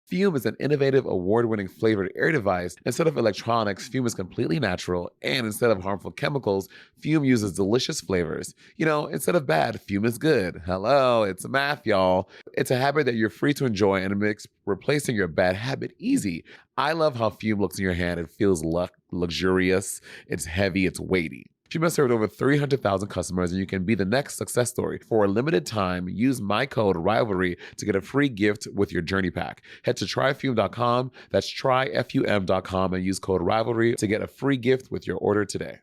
Fume is an innovative, award-winning flavored air device. Instead of electronics, Fume is completely natural, and instead of harmful chemicals, Fume uses delicious flavors. Instead of bad, Fume is good. Hello, it's math, y'all. It's a habit that you're free to enjoy, and it makes replacing your bad habit easy. I love how Fume looks in your hand. It feels luxurious, it's heavy, it's weighty. Fume has served over 300,000 customers, and you can be the next success story. For a limited time, use my code RIVALRY to get a free gift with your journey pack. Head to tryfume.com, that's tryfum.com, and use code RIVALRY to get a free gift with your order today.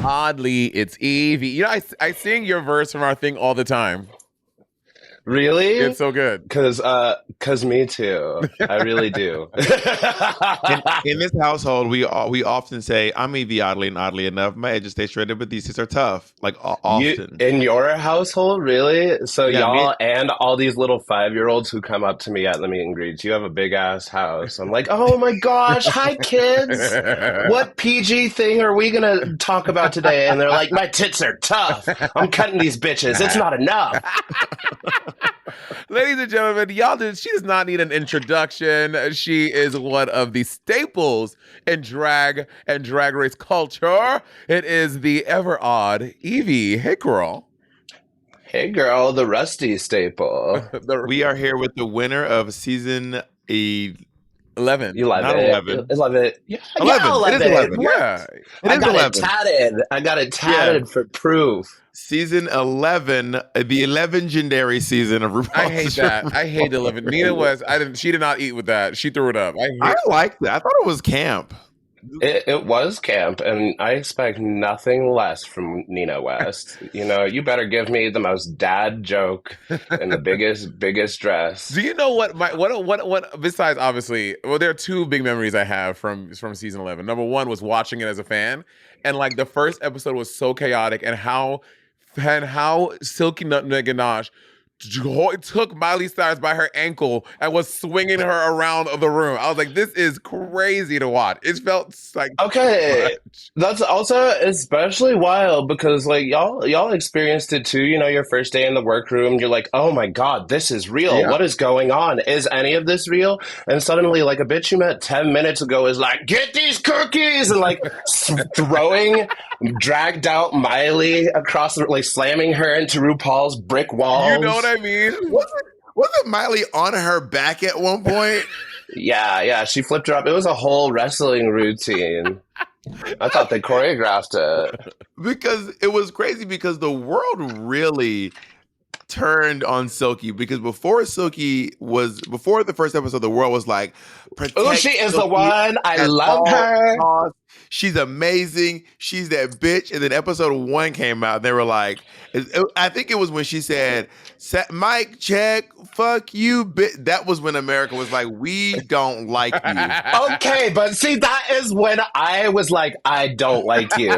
Oddly, it's Yvie. I sing your verse from our thing all the time. Really? It's so good. Cause me too. I really do. In this household, we often say, "I'm Yvie Oddly," and oddly enough, my edges stay straighted, but these are tough. Like often. In your household, really? So Yeah, y'all and all these little 5-year-olds who come up to me at the meet and greets, you have a big ass house. I'm like, oh my gosh, hi kids. What PG thing are we gonna talk about today? And they're like, my tits are tough. I'm cutting these bitches. It's not enough. Ladies and gentlemen, she does not need an introduction. She is one of the staples in drag and drag race culture. It is the ever odd Yvie. Hey, girl. Hey, girl, the rusty staple. We are here with the winner of season 11. 11. Not 11. 11. Yeah, 11. Yeah, 11. It is 11. Yeah. I got it tatted for proof. Season 11, the 11-gendary season of RuPaul. I hate that. I hate 11. Nina West, she did not eat with that. She threw it up. I liked that. I thought it was camp. It was camp, and I expect nothing less from Nina West. You better give me the most dad joke and the biggest dress. Do you know what besides obviously, there are two big memories I have from season 11. Number one was watching it as a fan, and like the first episode was so chaotic, and how Silky Nutmeg Ganache took Miley Cyrus by her ankle and was swinging her around the room. I was like, this is crazy to watch. It felt like okay. That's also especially wild because like y'all experienced it too. Your first day in the workroom, you're like, oh my god, this is real. Yeah. What is going on? Is any of this real? And suddenly, like a bitch you met 10 minutes ago is like, get these cookies, and like throwing dragged out Miley across the, like slamming her into RuPaul's brick walls. You know what I mean? Wasn't Miley on her back at one point? Yeah, she flipped her up. It was a whole wrestling routine. I thought they choreographed it. Because it was crazy because the world really turned on Silky because before the first episode, the world was like, oh, she is the one. I love her. Costs. She's amazing. She's that bitch. And then episode 1 came out. And they were like, I think it was when she said, "Mic check, fuck you, bitch." That was when America was like, we don't like you. Okay, but see, that is when I was like, I don't like you.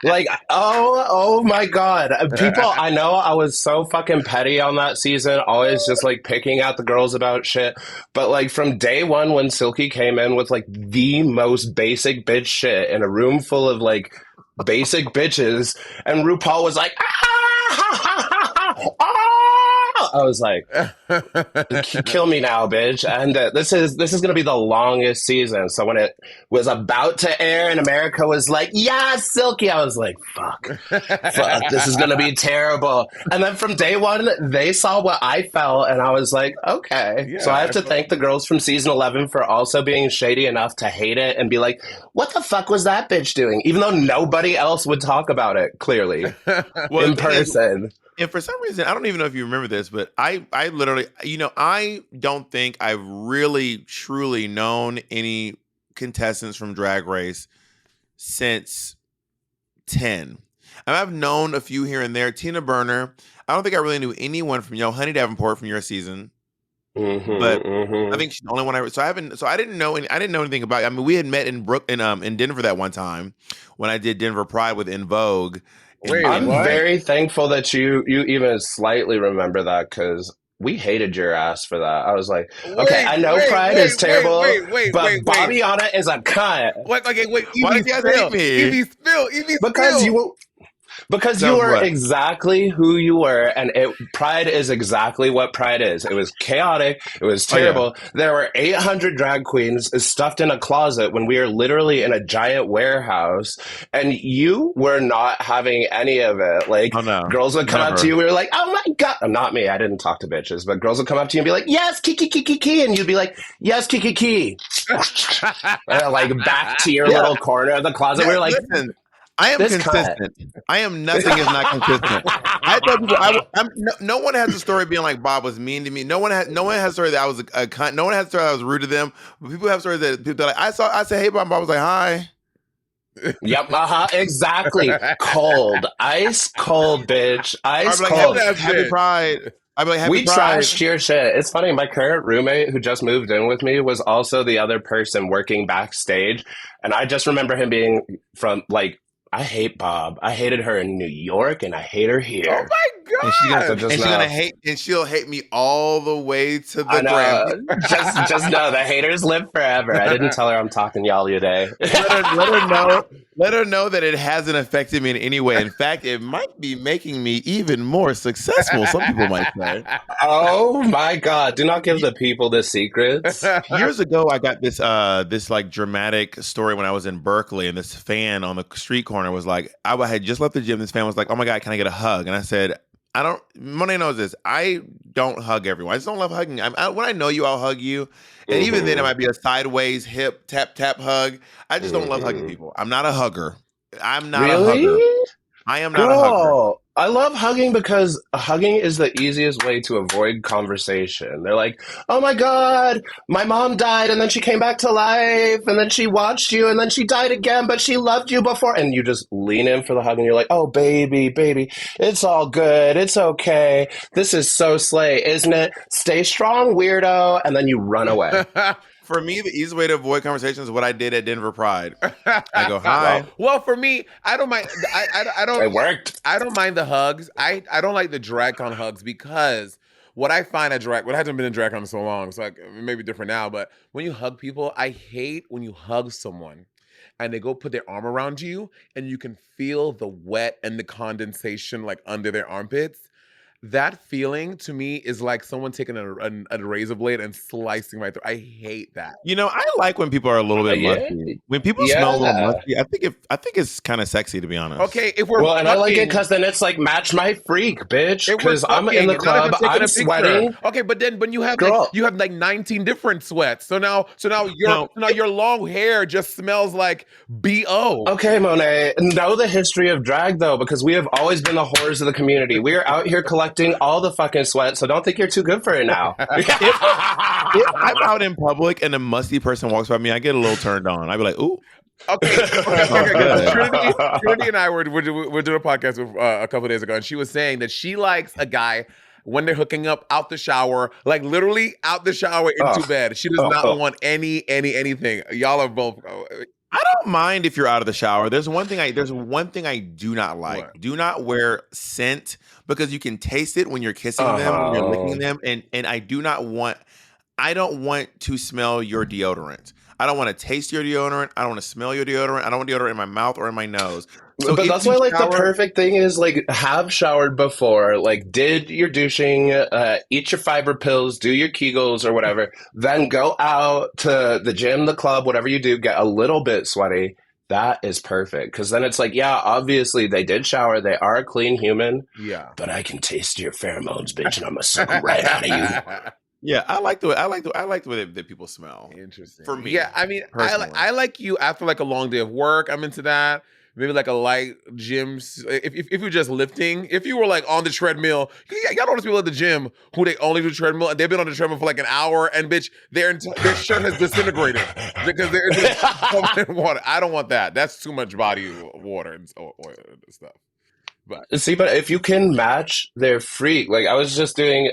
like, oh my God. People, I know I was so fucking petty on that season, always just like picking out the girls about shit. But like from day one, when Silky came in with like the most basic bitch shit in a room full of like basic bitches, and RuPaul was like, I was like, kill me now, bitch. And this is going to be the longest season. So when it was about to air and America was like, yeah, Silky, I was like, fuck, this is going to be terrible. And then from day one, they saw what I felt, and I was like, okay. Yeah, so I have to thank the girls from season 11 for also being shady enough to hate it and be like, what the fuck was that bitch doing? Even though nobody else would talk about it, clearly, in person. And for some reason, I don't even know if you remember this, but I literally, I don't think I've really, truly known any contestants from Drag Race since 10. I've known a few here and there. Tina Burner. I don't think I really knew anyone from, Honey Davenport from your season. But I think she's the only one I. So I haven't. So I didn't know. I didn't know anything about. I mean, we had met in Denver that one time when I did Denver Pride with In Vogue. Wait, I'm what? very thankful that you even slightly remember that, because we hated your ass for that. I was like, okay, I know Pride is terrible, but Bobby on it is a cunt. Wait, Why did you guys hate me? Evie, spill. Because So you were what? exactly who you were, and Pride is exactly what Pride is. It was chaotic. It was terrible. There were 800 drag queens stuffed in a closet when we were literally in a giant warehouse, and you were not having any of it. Like, girls would come up to you. We were like, oh my God. Not me. I didn't talk to bitches, but girls would come up to you and be like, yes, kiki. And you'd be like, yes, kiki. Like, back to your little corner of the closet. We were like, listen, I am consistent. I am nothing if not consistent. I tell people, no one has a story being like Bob was mean to me. No one has a story that I was a cunt. No one has a story that I was rude to them. But people have stories that people are like, I said, hey, Bob. Bob was like, hi. Yep, exactly. Cold, ice cold, bitch, ice cold. Happy Pride. I'd be like, happy we Pride. trashed your shit. It's funny. My current roommate, who just moved in with me, was also the other person working backstage, and I just remember him being from like, I hate Bob. I hated her in New York, and I hate her here. Oh my God! And she'll hate me all the way to the ground. ground. just know the haters live forever. I didn't tell her I'm talking y'all today. Let her know that it hasn't affected me in any way. In fact, it might be making me even more successful. Some people might say. Oh my God! Do not give the people the secrets. Years ago, I got this like dramatic story when I was in Berkeley, and this fan on the street corner was like, I had just left the gym. This fan was like, oh my God, can I get a hug? And I said, Monet knows this. I don't hug everyone. I just don't love hugging. When I know you, I'll hug you. And even then, it might be a sideways hip tap hug. I just don't love hugging people. I'm not a hugger. I'm not a hugger. I am not a hugger. I love hugging because hugging is the easiest way to avoid conversation. They're like, oh my God, my mom died and then she came back to life and then she watched you and then she died again, but she loved you before. And you just lean in for the hug and you're like, oh, baby, it's all good. It's okay. This is so slay, isn't it? Stay strong, weirdo. And then you run away. For me, the easiest way to avoid conversations is what I did at Denver Pride. I go, hi. Well, for me, I don't mind. I don't. It worked. I don't mind the hugs. I don't like the drag con hugs because what I find at drag, I haven't been in drag con in so long, so it may be different now. But when you hug people, I hate when you hug someone and they go put their arm around you and you can feel the wet and the condensation like under their armpits. That feeling to me is like someone taking a razor blade and slicing my throat. I hate that. You know, I like when people are a little bit musty. When people smell a little musty, I think it's kind of sexy, to be honest. Okay, if we're and I like it because then it's like match my freak, bitch. Because I'm in the club, I'm sweating. Okay, but then when you have like 19 different sweats, so now your long hair just smells like BO. Okay, Monet, know the history of drag though, because we have always been the whores of the community. We are out here collecting all the fucking sweat, so don't think you're too good for it now. If I'm out in public and a musty person walks by me, I get a little turned on. I'd be like, ooh. Okay. Trinity and I were doing a podcast with, a couple of days ago, and she was saying that she likes a guy when they're hooking up out the shower, like literally out the shower into bed. She does not want anything. Y'all are both. I don't mind if you're out of the shower. There's one thing I do not like. What? Do not wear scent because you can taste it when you're kissing them, when you're licking them, and I don't want to smell your deodorant. I don't want to taste your deodorant. I don't want to smell your deodorant. I don't want deodorant in my mouth or in my nose. So but that's why, like, the perfect thing is, like, have showered before, like, did your douching, eat your fiber pills, do your Kegels or whatever, then go out to the gym, the club, whatever you do, get a little bit sweaty. That is perfect. Because then it's like, yeah, obviously they did shower. They are a clean human. Yeah. But I can taste your pheromones, bitch, and I'm going to suck right out of you. Yeah, I like the way that people smell. Interesting. For me. Yeah, I mean, I like you after like a long day of work. I'm into that. Maybe like a light gym. If you're just lifting, if you were like on the treadmill, y'all know those people at the gym who they only do treadmill and they've been on the treadmill for like an hour and bitch, their shirt has disintegrated because they're just covered in water. I don't want that. That's too much body water and stuff. See, but if you can match their freak, like I was just doing,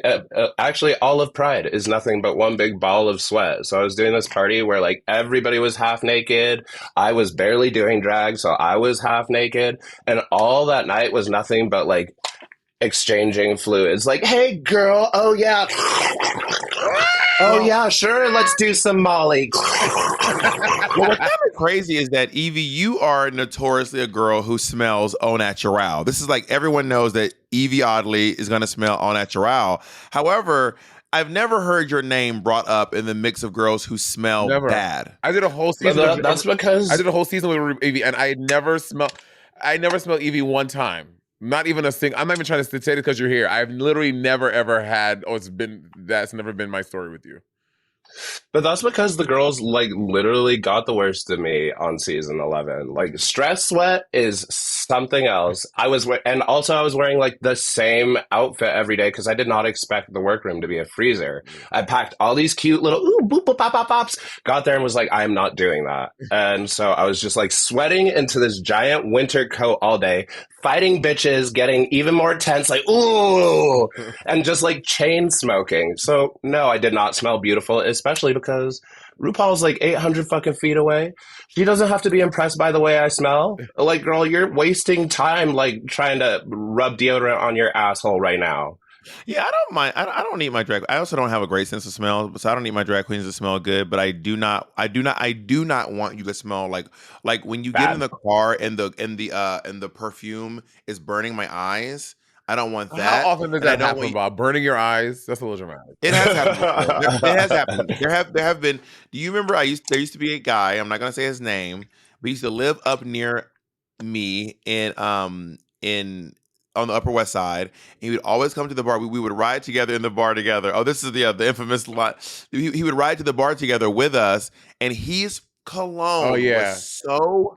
actually, all of Pride is nothing but one big ball of sweat. So I was doing this party where like everybody was half naked. I was barely doing drag, so I was half naked, and all that night was nothing but like exchanging fluids. Like, hey, girl, oh yeah, oh yeah, sure, let's do some Molly. Well, what's kind of crazy is that Yvie, you are notoriously a girl who smells au naturel. This is like everyone knows that Yvie Oddly is going to smell au naturel. However, I've never heard your name brought up in the mix of girls who smell bad. I did a whole season. That's because I did a whole season with Yvie, and I never smelled Yvie one time. Not even a single. I'm not even trying to say it because you're here. I've literally never ever had. Oh, that's never been my story with you. But that's because the girls like literally got the worst of me on season 11. Like stress sweat is something else. I was wearing like the same outfit every day because I did not expect the workroom to be a freezer. I packed all these cute little boop boop pop pop pops. Got there and was like, I'm not doing that. And so I was just like sweating into this giant winter coat all day, fighting bitches, getting even more tense, like ooh, and just like chain smoking. So no, I did not smell beautiful, especially because RuPaul's like 800 fucking feet away. She doesn't have to be impressed by the way I smell. Like, girl, you're wasting time like trying to rub deodorant on your asshole right now. Yeah, I don't mind. I don't need my drag. I also don't have a great sense of smell, so I don't need my drag queens to smell good. But I do not want you to smell like when you get in the car and the perfume is burning my eyes. I don't want that. How often does that happen, Bob? Burning your eyes? That's a little dramatic. It has happened. It has happened. There have been. Do you remember? There used to be a guy. I'm not going to say his name, but he used to live up near me in on the Upper West Side. And he would always come to the bar. We would ride together in the bar together. Oh, this is the infamous lot. He would ride to the bar together with us, and he's cologne was so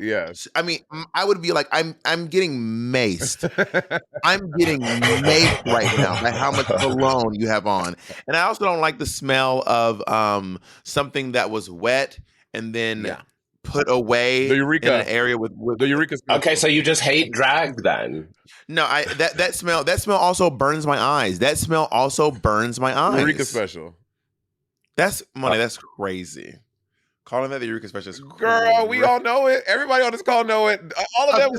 I mean, I would be like, I'm getting maced. I'm getting maced right now by how much cologne you have on. And I also don't like the smell of something that was wet and then put away in an area with the Eureka smell. Okay, so you just hate drag then. No, that smell also burns my eyes. That smell also burns my eyes. Eureka special. That's Monet, that's crazy. Calling that the Eureka Special is crazy. Girl, we all know it. Everybody on this call know it. All of them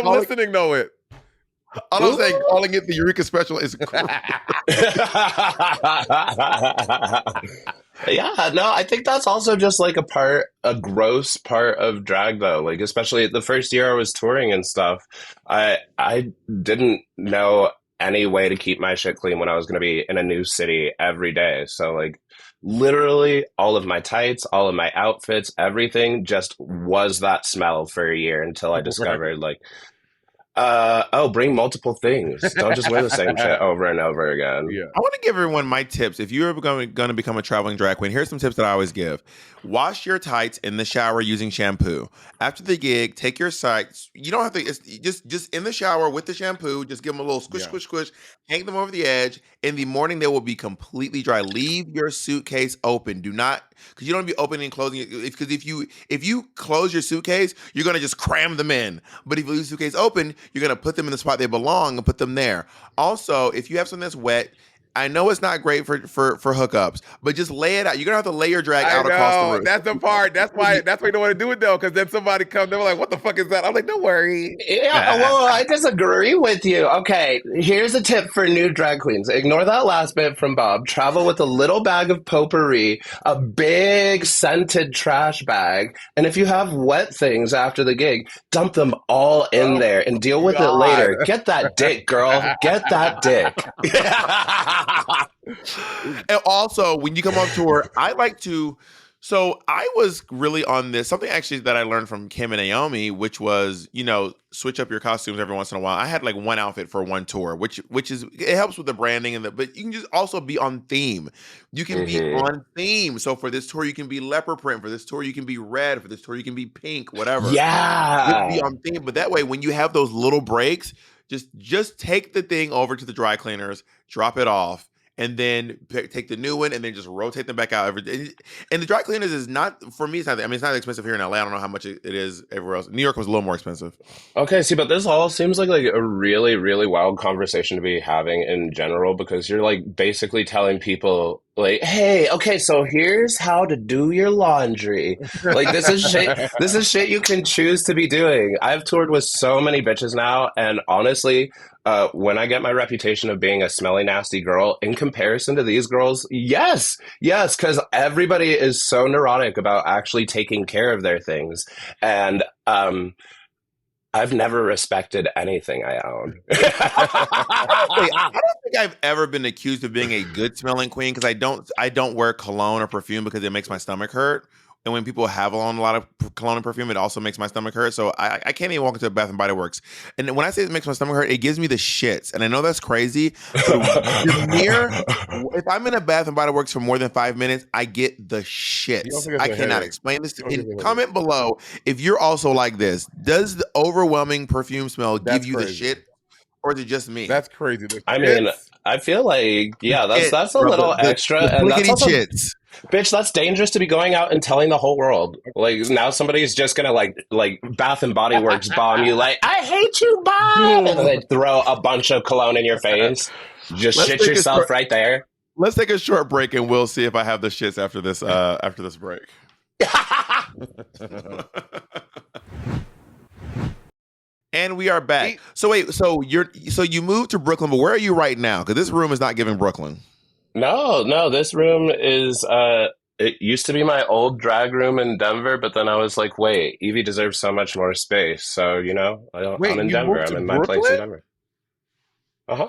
listening know it. All I'm saying, calling it the Eureka Special is crazy. Yeah, no, I think that's also just like a gross part of drag though. Like especially the first year I was touring and stuff, I didn't know any way to keep my shit clean when I was going to be in a new city every day. So like literally all of my tights, all of my outfits, everything just was that smell for a year until I discovered like, bring multiple things. Don't just wear the same shit over and over again. Yeah. I want to give everyone my tips. If you're going to become a traveling drag queen, here's some tips that I always give. Wash your tights in the shower using shampoo. After the gig, take your tights. You don't have to. It's just in the shower with the shampoo. Just give them a little squish, squish, squish. Hang them over the edge. In the morning, they will be completely dry. Leave your suitcase open. Do not, because you don't want to be opening and closing it. Because if you close your suitcase, you're gonna just cram them in. But if you leave the suitcase open, you're gonna put them in the spot they belong and put them there. Also, if you have something that's wet, I know it's not great for hookups, but just lay it out. You're gonna have to lay your drag out across the roof. That's the part. That's why you don't want to do it though, because then somebody comes, they're like, "What the fuck is that?" I'm like, "Don't worry." Yeah, well, I disagree with you. Okay, here's a tip for new drag queens: ignore that last bit from Bob. Travel with a little bag of potpourri, a big scented trash bag, and if you have wet things after the gig, dump them all in there and deal with it later. Get that dick, girl. Get that dick. And also, when you come on tour, I like to. So I was really on this, something actually that I learned from Kim and Naomi, which was, switch up your costumes every once in a while. I had like one outfit for one tour, which is, it helps with the branding but you can just also be on theme. You can be on theme. So for this tour, you can be leopard print. For this tour, you can be red. For this tour, you can be pink, whatever. Yeah. Just be on theme. But that way, when you have those little breaks, just take the thing over to the dry cleaners, drop it off, and then take the new one and then just rotate them back out. And the dry cleaners is not, for me, it's not, I mean, it's not expensive here in LA. I don't know how much it is everywhere else. New York was a little more expensive. Okay, see, but this all seems like a really, really wild conversation to be having in general, because you're like basically telling people like, hey, okay, so here's how to do your laundry. Like this is shit you can choose to be doing. I've toured with so many bitches now, and honestly, when I get my reputation of being a smelly, nasty girl, in comparison to these girls, yes, because everybody is so neurotic about actually taking care of their things. And I've never respected anything I own. I don't think I've ever been accused of being a good smelling queen, because I don't wear cologne or perfume because it makes my stomach hurt. And when people have on a lot of cologne and perfume, it also makes my stomach hurt. So I can't even walk into a Bath and Body Works. And when I say it makes my stomach hurt, it gives me the shits. And I know that's crazy. But if I'm in a Bath and Body Works for more than 5 minutes, I get the shits. I cannot explain this. Comment below if you're also like this. Does the overwhelming perfume smell give you the shit? Or is it just me? That's crazy. I mean, I feel like, that's a little extra. And that's also, shits. bitch, that's dangerous to be going out and telling the whole world. Like, now somebody's just gonna like Bath and Body Works bomb you, like, I hate you, Bob! And they throw a bunch of cologne in your face. Just shit yourself right there. Let's take a short break and we'll see if I have the shits after this break. And we are back. So wait, so you moved to Brooklyn, but where are you right now? Because this room is not giving Brooklyn. No, this room is it used to be my old drag room in Denver, but then I was like, wait, Yvie deserves so much more space. So, I'm in Denver. I'm in my place in Denver. Uh-huh.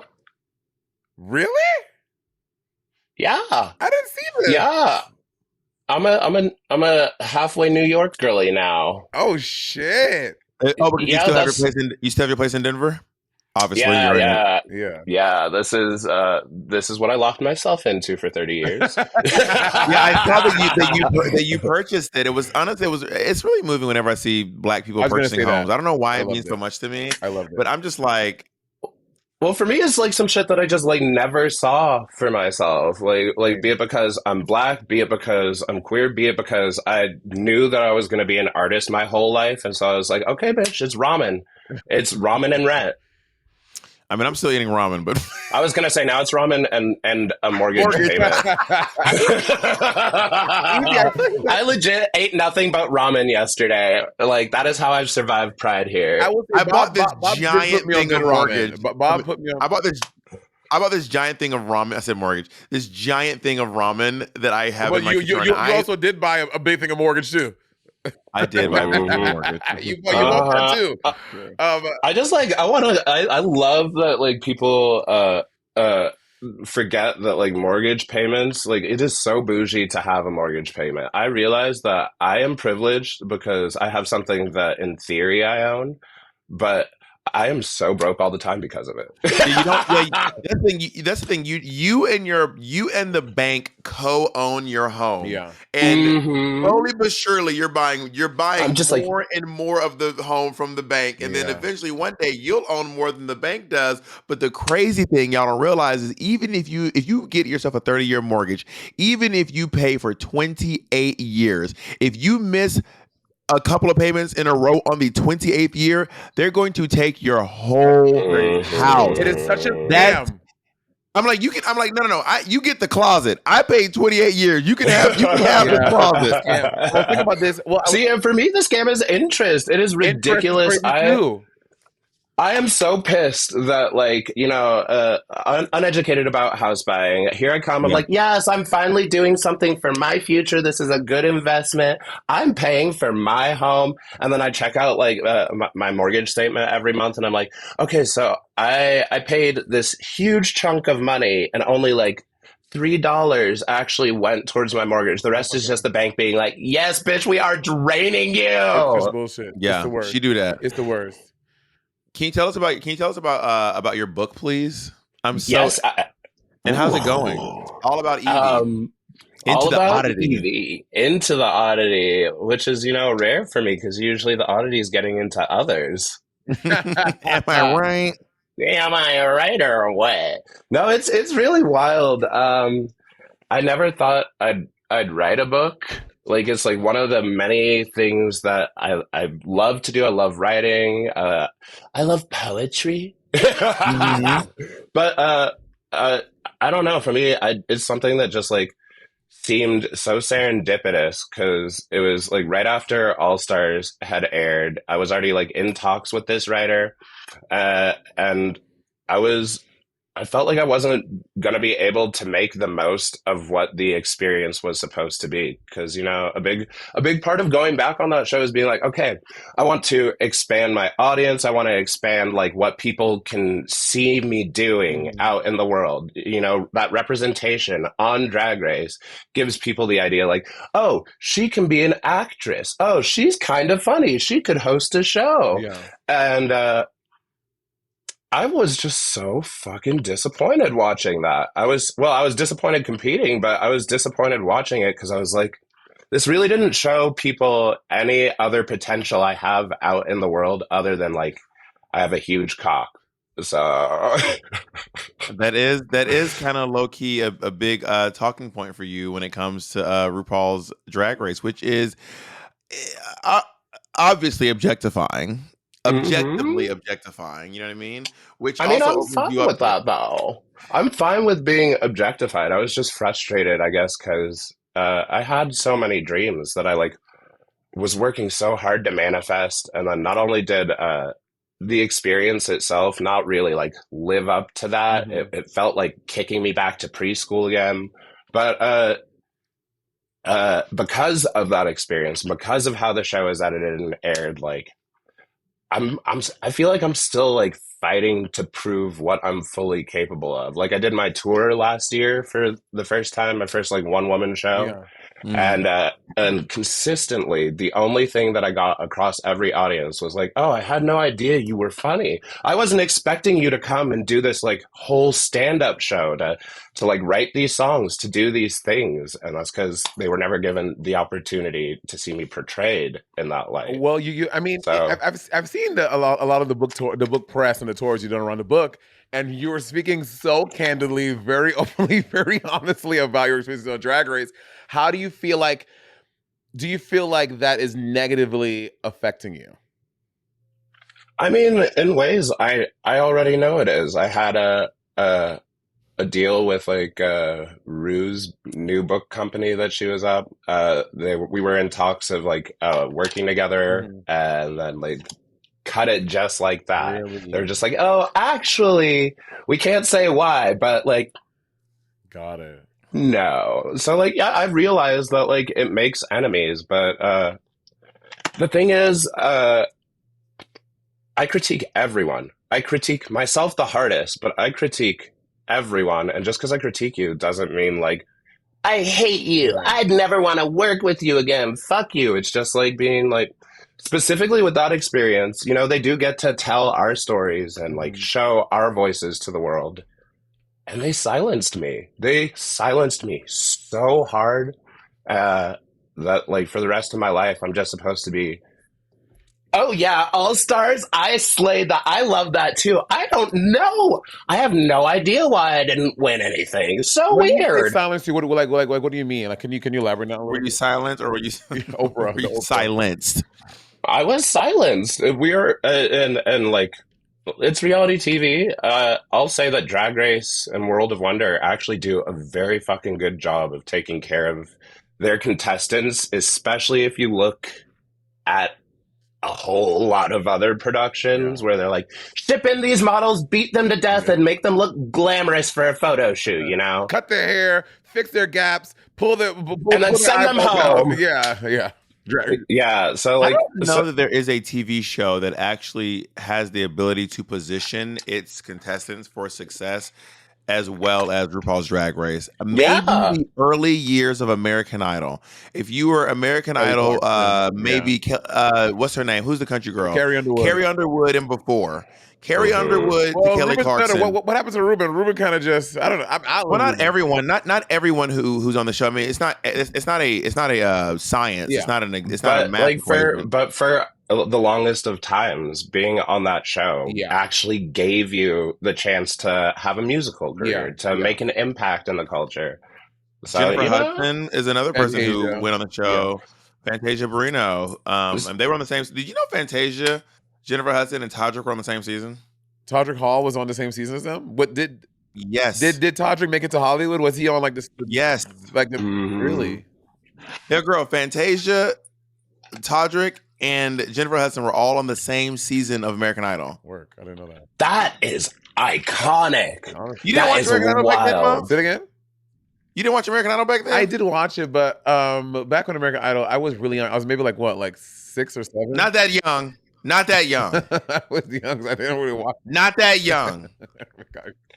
Really? Yeah. I didn't see this. Yeah. I'm a halfway New York girly now. Oh shit. Oh, but you still have your place in Denver? Obviously, yeah. This is what I locked myself into for 30 years. Yeah, I saw that you purchased it. It was honestly, it's really moving whenever I see Black people purchasing homes. I don't know why it means so much to me. I love it, but I'm just like, well, for me, it's like some shit that I just like never saw for myself. Like be it because I'm Black, be it because I'm queer, be it because I knew that I was going to be an artist my whole life, and so I was like, okay, bitch, it's ramen and rent. I mean, I'm still eating ramen, but I was gonna say now it's ramen and a mortgage payment. I legit ate nothing but ramen yesterday. Like, that is how I've survived Pride here. I bought this giant thing of mortgage. Bob put me on. I bought this giant thing of ramen. I said mortgage. This giant thing of ramen that I have in my kitchen. You also did buy a big thing of mortgage too. I did buy a mortgage. You bought that too. I love that, like, people forget that, like, mortgage payments, like, it is so bougie to have a mortgage payment. I realize that I am privileged because I have something that in theory I own, but I am so broke all the time because of it. That's the thing. You and the bank co-own your home. Yeah. And slowly but surely you're buying just more and more of the home from the bank. And then eventually one day you'll own more than the bank does. But the crazy thing y'all don't realize is, even if you get yourself a 30-year mortgage, even if you pay for 28 years, if you miss a couple of payments in a row on the 28th year, they're going to take your whole house. It is such a damn. I'm like, no. You get the closet. I paid 28 years. You can have the closet. Well, think about this. Well, and for me, the scam is interest. It is ridiculous. I am so pissed that, like, uneducated about house buying. Here I come. I'm like, yes, I'm finally doing something for my future. This is a good investment. I'm paying for my home. And then I check out, like, my mortgage statement every month. And I'm like, okay, so I paid this huge chunk of money, and only, like, $3 actually went towards my mortgage. The rest is just the bank being like, yes, bitch, we are draining you. It's bullshit. Yeah, it's the worst. She do that. It's the worst. Can you tell us about your book, please? And how's it going? All about Yvie. Into the oddity, which is, rare for me, because usually the oddity is getting into others. Am I right? Am I a writer or what? No, it's really wild. I never thought I'd write a book. Like it's like one of the many things that I love to do. I love writing. I love poetry. Mm-hmm. But uh, I don't know. For me, it's something that just like seemed so serendipitous because it was like right after All Stars had aired. I was already like in talks with this writer, and I was I felt like I wasn't going to be able to make the most of what the experience was supposed to be because a big part of going back on that show is being like, okay, I want to expand my audience. I want to expand like what people can see me doing out in the world. That representation on Drag Race gives people the idea like, oh, she can be an actress. Oh, she's kind of funny. She could host a show. Yeah. And I was just so fucking disappointed watching that. I was disappointed competing, but I was disappointed watching it because I was like, this really didn't show people any other potential I have out in the world other than like, I have a huge cock. So that is kind of low key a big talking point for you when it comes to RuPaul's Drag Race, which is obviously objectifying. Objectively objectifying, you know what I mean? Which I'm also fine with that though. I'm fine with being objectified. I was just frustrated, I guess, because I had so many dreams that I like was working so hard to manifest, and then not only did the experience itself not really like live up to that. It felt like kicking me back to preschool again, but because of that experience, because of how the show is edited and aired, like. I feel like I'm still like fighting to prove what I'm fully capable of. Like I did my tour last year for the first time, my first like one woman show. And consistently the only thing that I got across every audience was like, oh, I had no idea you were funny. I wasn't expecting you to come and do this like whole stand-up show to like write these songs, to do these things. And that's because they were never given the opportunity to see me portrayed in that light. Well, I've seen a lot of the book press and the tours you've done around the book, and you were speaking so candidly, very openly, very honestly about your experiences on Drag Race. How do you feel like? Do you feel like that is negatively affecting you? I mean, in ways, I already know it is. I had a deal with like Rue's new book company that she was at. We were in talks of like working together, and then like cut it just like that. Really? They're just like, oh, actually, we can't say why, but like, got it. No. So like, yeah, I realized that like it makes enemies, but the thing is, I critique everyone. I critique myself the hardest, but I critique everyone. And just because I critique you doesn't mean like, I hate you. I'd never want to work with you again. Fuck you. It's just like being like, specifically with that experience, they do get to tell our stories and like show our voices to the world. And they silenced me. They silenced me so hard that like for the rest of my life, I'm just supposed to be, oh yeah, All Stars, I slayed that. I love that too. I don't know. I have no idea why I didn't win anything. So weird. Silence you. What do you mean? Like, can you elaborate now? Were you silent or were you Oprah? Were you silenced? I was silenced. We are and like it's reality TV. I'll say that Drag Race and World of Wonder actually do a very fucking good job of taking care of their contestants, especially if you look at a whole lot of other productions where they're like, ship in these models, beat them to death, and make them look glamorous for a photo shoot, Cut their hair, fix their gaps, and then send them home. Yeah. Yeah, so like, I don't know that there is a TV show that actually has the ability to position its contestants for success as well as RuPaul's Drag Race. Maybe the early years of American Idol. If you were American Idol, maybe what's her name? Who's the country girl? Carrie Underwood. Carrie Underwood and before. Carrie Underwood to Kelly Clarkson. What happens to Ruben? Ruben kind of just, I don't know. Well, not everyone, not everyone who's on the show. I mean, it's not a science. Yeah. It's not a math equation. But the longest of times, being on that show actually gave you the chance to have a musical career, to make an impact in the culture. So, Jennifer Hudson is another person who went on the show. Fantasia Barrino. And they were on the same. Did you know Fantasia, Jennifer Hudson, and Todrick were on the same season? Todrick Hall was on the same season as them? What did? Yes. Did Todrick make it to Hollywood? Was he on like this? Yes. Like really? Yeah, girl. Fantasia, Todrick, and Jennifer Hudson were all on the same season of American Idol. Work. I didn't know that. That is iconic. You didn't watch American Idol back then, Mom? Say it again? You didn't watch American Idol back then? I did watch it, but back on American Idol, I was really young. I was maybe like 6 or 7. Not that young. Not that young. I was young, so I didn't really watch. Not that young.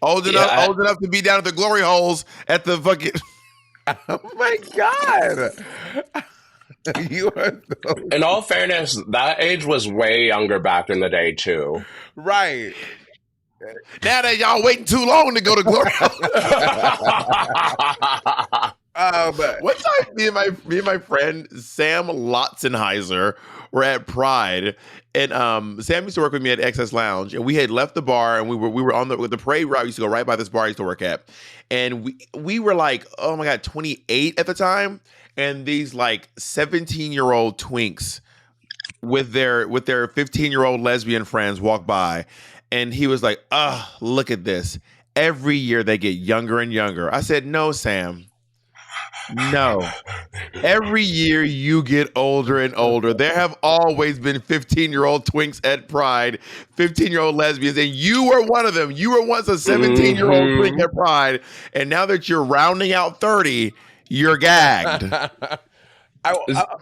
Old enough to be down at the glory holes at the fucking. Oh my God. You are so... In all fairness, that age was way younger back in the day too. Right. Now that y'all waiting too long to go to glory. One time, me and my friend Sam Lotzenheiser were at Pride, and Sam used to work with me at XS Lounge, and we had left the bar, and we were on the parade route. We used to go right by this bar I used to work at, and we were like, oh my God, 28 at the time, and these like 17-year-old twinks with their 15-year-old lesbian friends walked by. And he was like, look at this. Every year they get younger and younger. I said, no, Sam. No. Every year you get older and older. There have always been 15-year-old twinks at Pride, 15-year-old lesbians, and you were one of them. You were once a 17-year-old twink at Pride, and now that you're rounding out 30, you're gagged.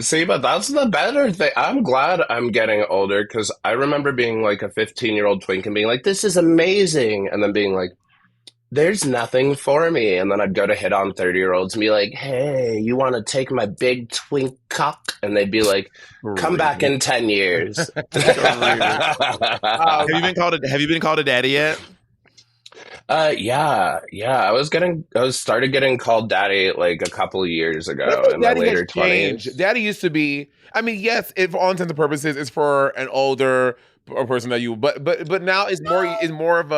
See, but that's the better thing. I'm glad I'm getting older because I remember being like a 15-year-old twink and being like, this is amazing. And then being like, there's nothing for me. And then I'd go to hit on 30-year-olds and be like, hey, you want to take my big twink cock? And they'd be like, come back in 10 years. Have you been called a daddy yet? Yeah. I started getting called daddy like a couple of years ago in my later 20s. Daddy used to be, I mean, yes, for all intents and purposes, it's for an older person that you, but now it's more of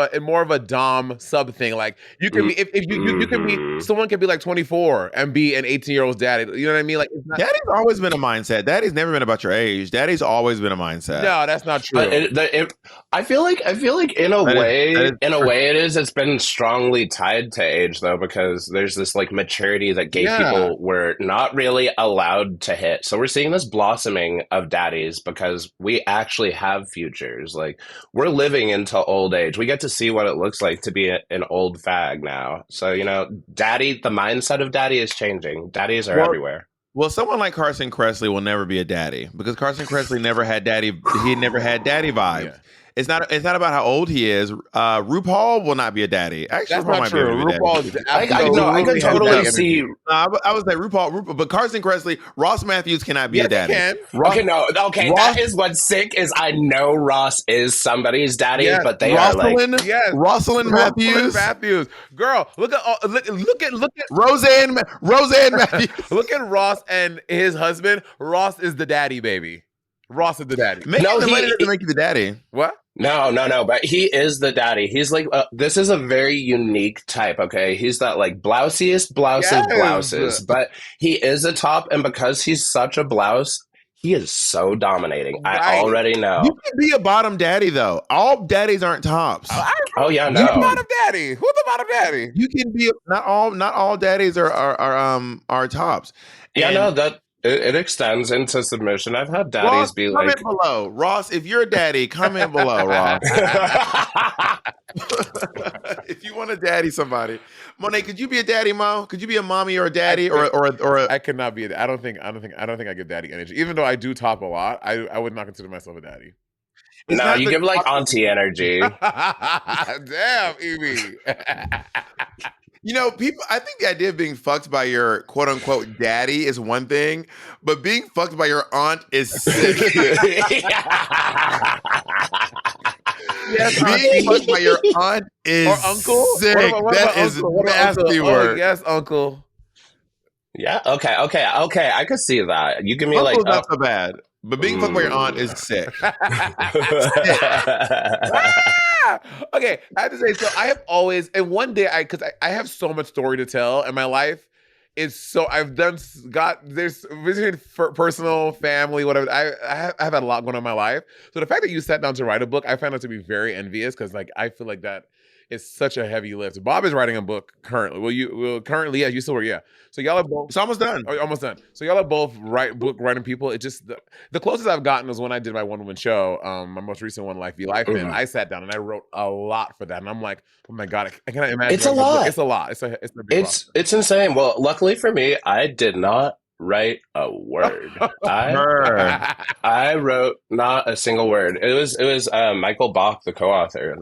a dom sub thing. Like you can be, if you can be, someone can be like 24 and be an 18-year-old's daddy. You know what I mean? Like it's not, daddy's always been a mindset. Daddy's never been about your age. Daddy's always been a mindset. No, that's not true. I feel like in a way it is. It's been strongly tied to age though, because there's this like maturity that gay people were not really allowed to hit. So we're seeing this blossoming of daddies because we actually have futures. Like we're living into old age. We get to see what it looks like to be an old fag now. So, you know, the mindset of daddy is changing. Daddies are everywhere. Well, someone like Carson Kressley will never be a daddy because Carson Kressley never had daddy. He never had daddy vibes. Yeah. It's not about how old he is. RuPaul will not be a daddy. Actually, that's not true. RuPaul, I can totally see. I would say RuPaul, but Carson Kressley, Ross Matthews cannot be a daddy. That is what's sick is I know Ross is somebody's daddy, but they Rosalind, are like Rosalind Matthews. Girl, look at Roseanne Matthews. Look at Ross and his husband. Ross is the daddy, baby. Ross is the daddy. He doesn't make you the daddy. What? No, but he is the daddy. He's like, this is a very unique type, okay? He's that like blousiest blouses, but he is a top, and because he's such a blouse, he is so dominating. Right. I already know. You can be a bottom daddy, though. All daddies aren't tops. Who's the bottom daddy? You can be, not all daddies are tops. It extends into submission. I've had daddies Ross, be like... Comment below. Ross, if you're a daddy, comment below, Ross. If you want to daddy somebody. Monet, could you be a daddy, Mo? Could you be a mommy or a daddy I could not be I don't think I get daddy energy. Even though I do top a lot, I would not consider myself a daddy. No, you give like auntie energy. Damn, Yvie. You know, I think the idea of being fucked by your quote unquote daddy is one thing, but being fucked by your aunt is sick. Yes, being fucked by your aunt is or uncle? sick. That is nasty work. Yes, uncle. Yeah, okay. I could see that. You give me Uncle's like not so bad. But being fucked by your aunt is sick. Okay, I have to say, so I have always, and one day because I have so much story to tell in my life. It's so I've done there's visited personal, family, whatever. I've had a lot going on in my life. So the fact that you sat down to write a book, I found out to be very envious because like I feel like that is such a heavy lift. Bob is writing a book currently. Yeah, you still were, yeah. So y'all are both. It's almost done. Oh, almost done. So y'all are both book writing people. It just the closest I've gotten was when I did my one-woman show, my most recent one, Life Be Life, and I sat down and I wrote a lot for that, and I'm like, oh my god, I cannot imagine. It's a lot. It's a lot. It's a big it's insane. Well, luckily for me, I did not write a word. I wrote not a single word. It was Michael Bach, the co-author.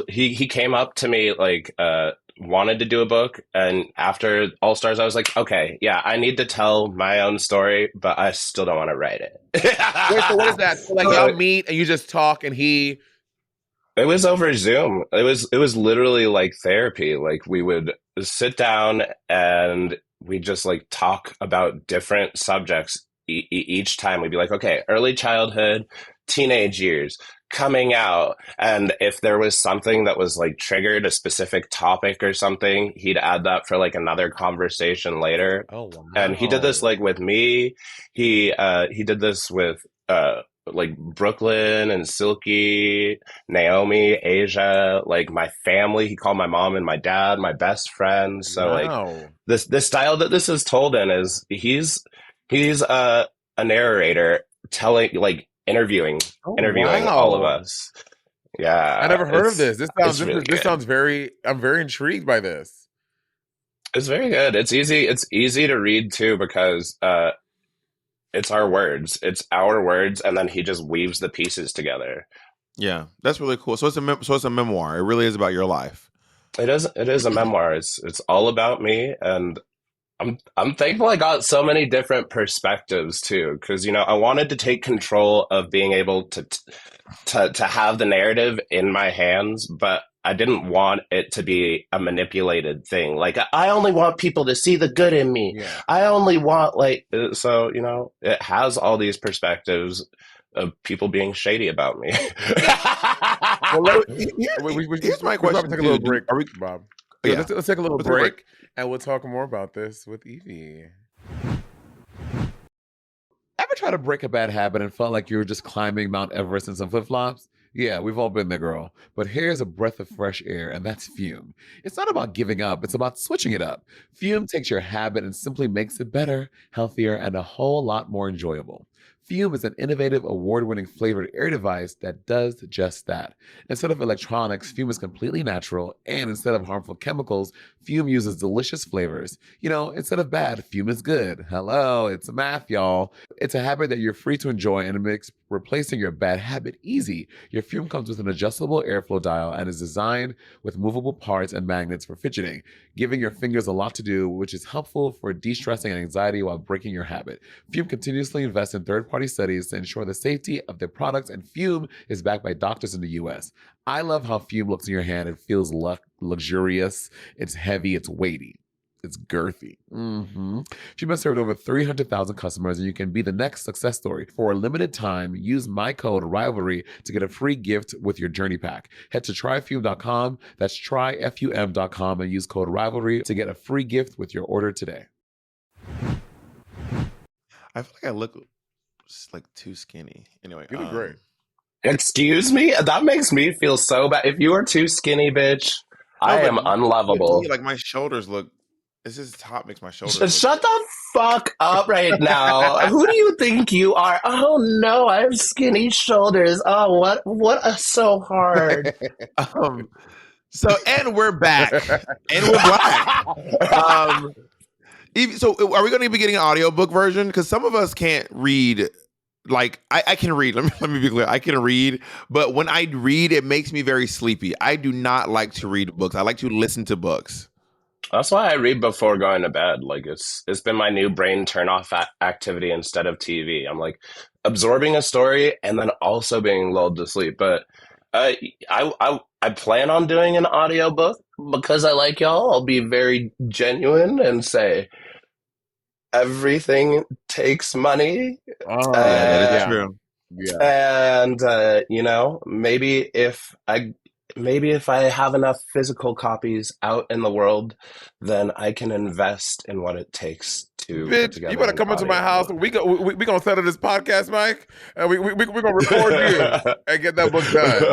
He came up to me like wanted to do a book, and after All Stars, I was like, okay, yeah, I need to tell my own story, but I still don't want to write it. Wait, so what is that? So like y'all meet and you just talk, and he. It was over Zoom. It was literally like therapy. Like we would sit down and we just like talk about different subjects each time. We'd be like, okay, early childhood, teenage years, coming out. And if there was something that was like triggered, a specific topic or something, he'd add that for like another conversation later. Oh, wow. And he did this like with me. He did this with like Brooklyn and Silky, Naomi, Asia, like my family. He called my mom and my dad my best friends. So like this style that this is told in is he's a narrator telling, like interviewing all of us. Yeah, I never heard of this. This sounds really I'm very intrigued by this. It's very good. It's easy to read too, because it's our words, and then he just weaves the pieces together. Yeah, that's really cool. So it's a memoir. It really is about your life. It is a memoir. It's all about me, and I'm thankful I got so many different perspectives too, because I wanted to take control of being able to have the narrative in my hands, but I didn't want it to be a manipulated thing. Like, I only want people to see the good in me. Yeah. I only want so it has all these perspectives of people being shady about me. Well, here's my question. Take a little break, Bob. Yeah. Let's take a little break, and we'll talk more about this with Yvie. Ever try to break a bad habit and felt like you were just climbing Mount Everest in some flip-flops? Yeah, we've all been there, girl. But here's a breath of fresh air, and that's Fume. It's not about giving up, it's about switching it up. Fume takes your habit and simply makes it better, healthier, and a whole lot more enjoyable. Fume is an innovative, award-winning flavored air device that does just that. Instead of electronics, Fume is completely natural, and instead of harmful chemicals, Fume uses delicious flavors. Instead of bad, Fume is good. Hello, it's math, y'all. It's a habit that you're free to enjoy, and it makes replacing your bad habit easy. Your Fume comes with an adjustable airflow dial and is designed with movable parts and magnets for fidgeting, giving your fingers a lot to do, which is helpful for de-stressing and anxiety while breaking your habit. Fume continuously invests in third-party studies to ensure the safety of their products, and Fume is backed by doctors in the U.S. I love how Fume looks in your hand. It feels luxurious. It's heavy. It's weighty. It's girthy. Fume has served over 300,000 customers, and you can be the next success story. For a limited time, use my code RIVALRY to get a free gift with your journey pack. Head to tryfume.com. That's tryfum.com and use code RIVALRY to get a free gift with your order today. I feel like I look just like too skinny. Anyway, you look great. Excuse me? That makes me feel so bad. If you are too skinny, bitch, I am unlovable. Like my shoulders look. This top makes my shoulders. Shut the fuck up right now. Who do you think you are? Oh no, I have skinny shoulders. Oh, what so hard. And we're back. And we're black. So are we going to be getting an audiobook version? Because some of us can't read. Like I can read. Let me be clear. I can read, but when I read, it makes me very sleepy. I do not like to read books. I like to listen to books. That's why I read before going to bed. Like it's been my new brain turn off activity instead of TV. I'm like absorbing a story and then also being lulled to sleep. But I plan on doing an audiobook because I like y'all. I'll be very genuine and say everything takes money. Yeah, that is Uh, true. Yeah. and maybe if I have enough physical copies out in the world, then I can invest in what it takes to put Bitch, together you better an come into my house. audiobook. We gonna settle this podcast, Mike, and we gonna record you and get that book done.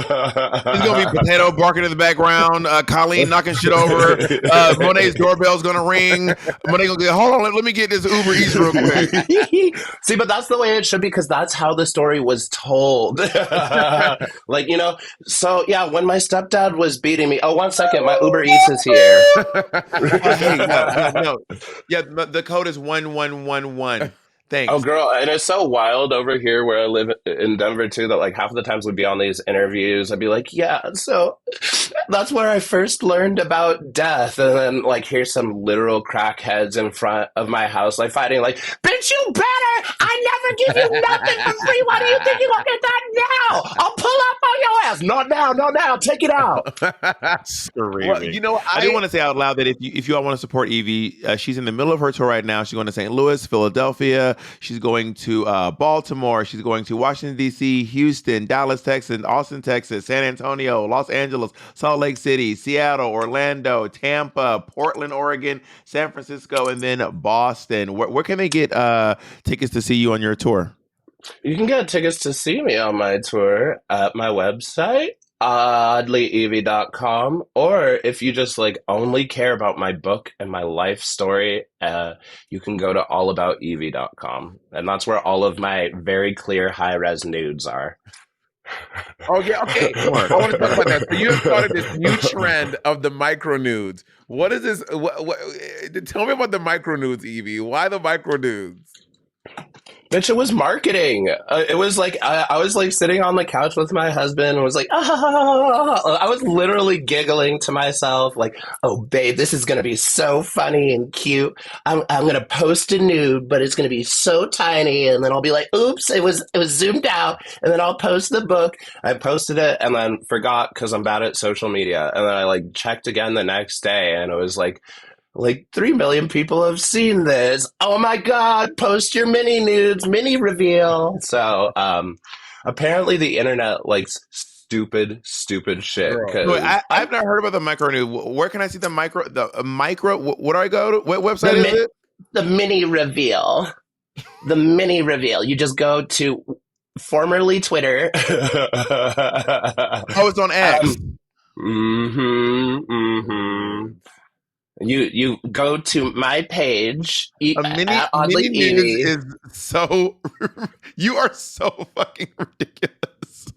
It's gonna be Potato barking in the background, Colleen knocking shit over, Monet's doorbell's gonna ring. Monet gonna get, hold on, let me get this Uber Eats real quick. See, but that's the way it should be because that's how the story was told. Like, so yeah, when my stepdad was beating me, oh, 1 second, my Uber Eats is here. Hey, no. Yeah, the code is 1111. Thanks. Oh, girl, and it's so wild over here where I live in Denver too that like half of the times we'd be on these interviews, I'd be like, yeah, so that's where I first learned about death, and then like here's some literal crackheads in front of my house like fighting, like, bitch, you better! I never give you nothing for free. Why do you think you're gonna get that now? I'll pull up on your ass. Not now, not now. Take it out. Well, I do want to say out loud that if you all want to support Yvie, she's in the middle of her tour right now. She's going to St. Louis, Philadelphia. She's going to Baltimore. She's going to Washington, D.C., Houston, Dallas, Texas, Austin, Texas, San Antonio, Los Angeles, Salt Lake City, Seattle, Orlando, Tampa, Portland, Oregon, San Francisco, and then Boston. Where can they get tickets to see you on your tour? You can get tickets to see me on my tour at my website, oddlyevie.com, or if you just like only care about my book and my life story, you can go to allaboutevie.com, and that's where all of my very clear high-res nudes are. Oh yeah, okay. I want to talk about that. So you have started this new trend of the micro nudes. What is this? Tell me about the micro nudes, Yvie. Why the micro nudes? Bitch, it was marketing. It was like I was like sitting on the couch with my husband and was like, I was literally giggling to myself, like, oh babe, this is gonna be so funny and cute. I'm gonna post a nude, but it's gonna be so tiny, and then I'll be like, oops, it was zoomed out, and then I'll post the book. I posted it and then forgot because I'm bad at social media, and then I like checked again the next day, and it was like 3 million people have seen this. Oh my God, post your mini nudes, mini reveal. So apparently the internet likes stupid shit. Wait, I've not heard about the micro nude. Where can I see the micro? What do I go to? What website is it? The mini reveal. The mini reveal. You just go to formerly Twitter. Oh, it's on X. You go to my page. A mini nude is so. You are so fucking ridiculous.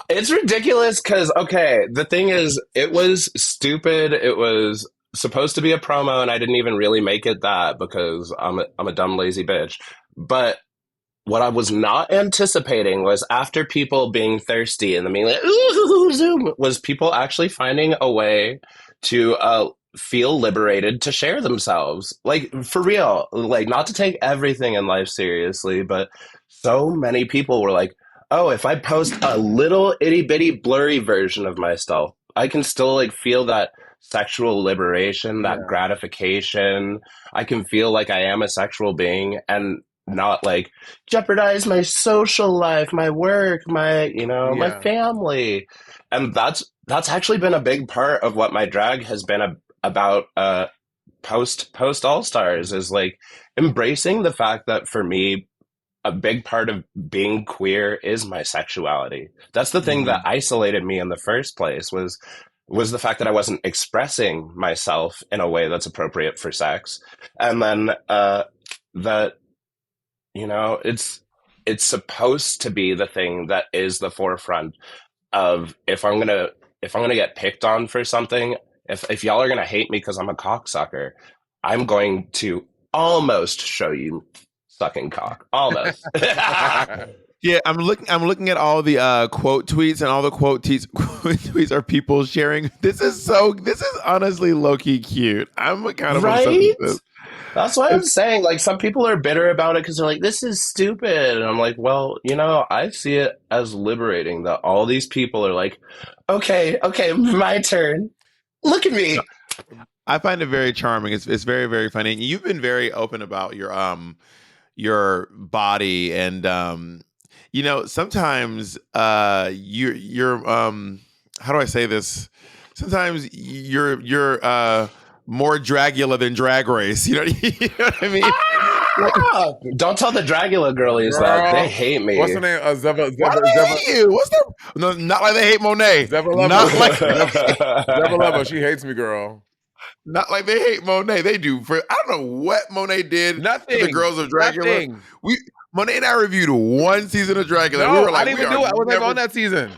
It's ridiculous because the thing is, it was stupid. It was supposed to be a promo, and I didn't even really make it that because I'm a dumb lazy bitch. But what I was not anticipating was after people being thirsty and then being like, ooh, Zoom, was people actually finding a way to feel liberated to share themselves. Like, for real, like, not to take everything in life seriously, but so many people were like, oh, if I post a little itty bitty blurry version of myself, I can still like feel that sexual liberation, that gratification. I can feel like I am a sexual being and not like jeopardize my social life, my work, my my family. And that's actually been a big part of what my drag has been about post All Stars, is like embracing the fact that for me a big part of being queer is my sexuality. That's the thing that isolated me in the first place, was the fact that I wasn't expressing myself in a way that's appropriate for sex. And then that it's supposed to be the thing that is the forefront of, if I'm gonna get picked on for something, if y'all are gonna hate me because I'm a cocksucker, I'm going to almost show you sucking cock. Almost. Yeah, I'm looking at all the quote tweets, and all the quote tweets are people sharing. This is honestly low key cute. I'm kind of obsessed with this. That's why I'm saying, like, some people are bitter about it because they're like, this is stupid. And I'm like, well, I see it as liberating that all these people are like, okay, my turn. Look at me. I find it very charming. It's very, very funny. And you've been very open about your body and sometimes you're how do I say this? Sometimes you're more Dragula than Drag Race. You know, you know what I mean? Don't tell the Dragula girlies that. They hate me. What's her name? Why do they hate you? What's their... No, not like they hate Monet. Not like Zebba, she hates me, girl. Not like they hate Monet. They do. I don't know what Monet did Nothing. to the girls of Dragula. Nothing. Monet and I reviewed one season of Dragula. No, we were like, I didn't even do it. I was never on that season.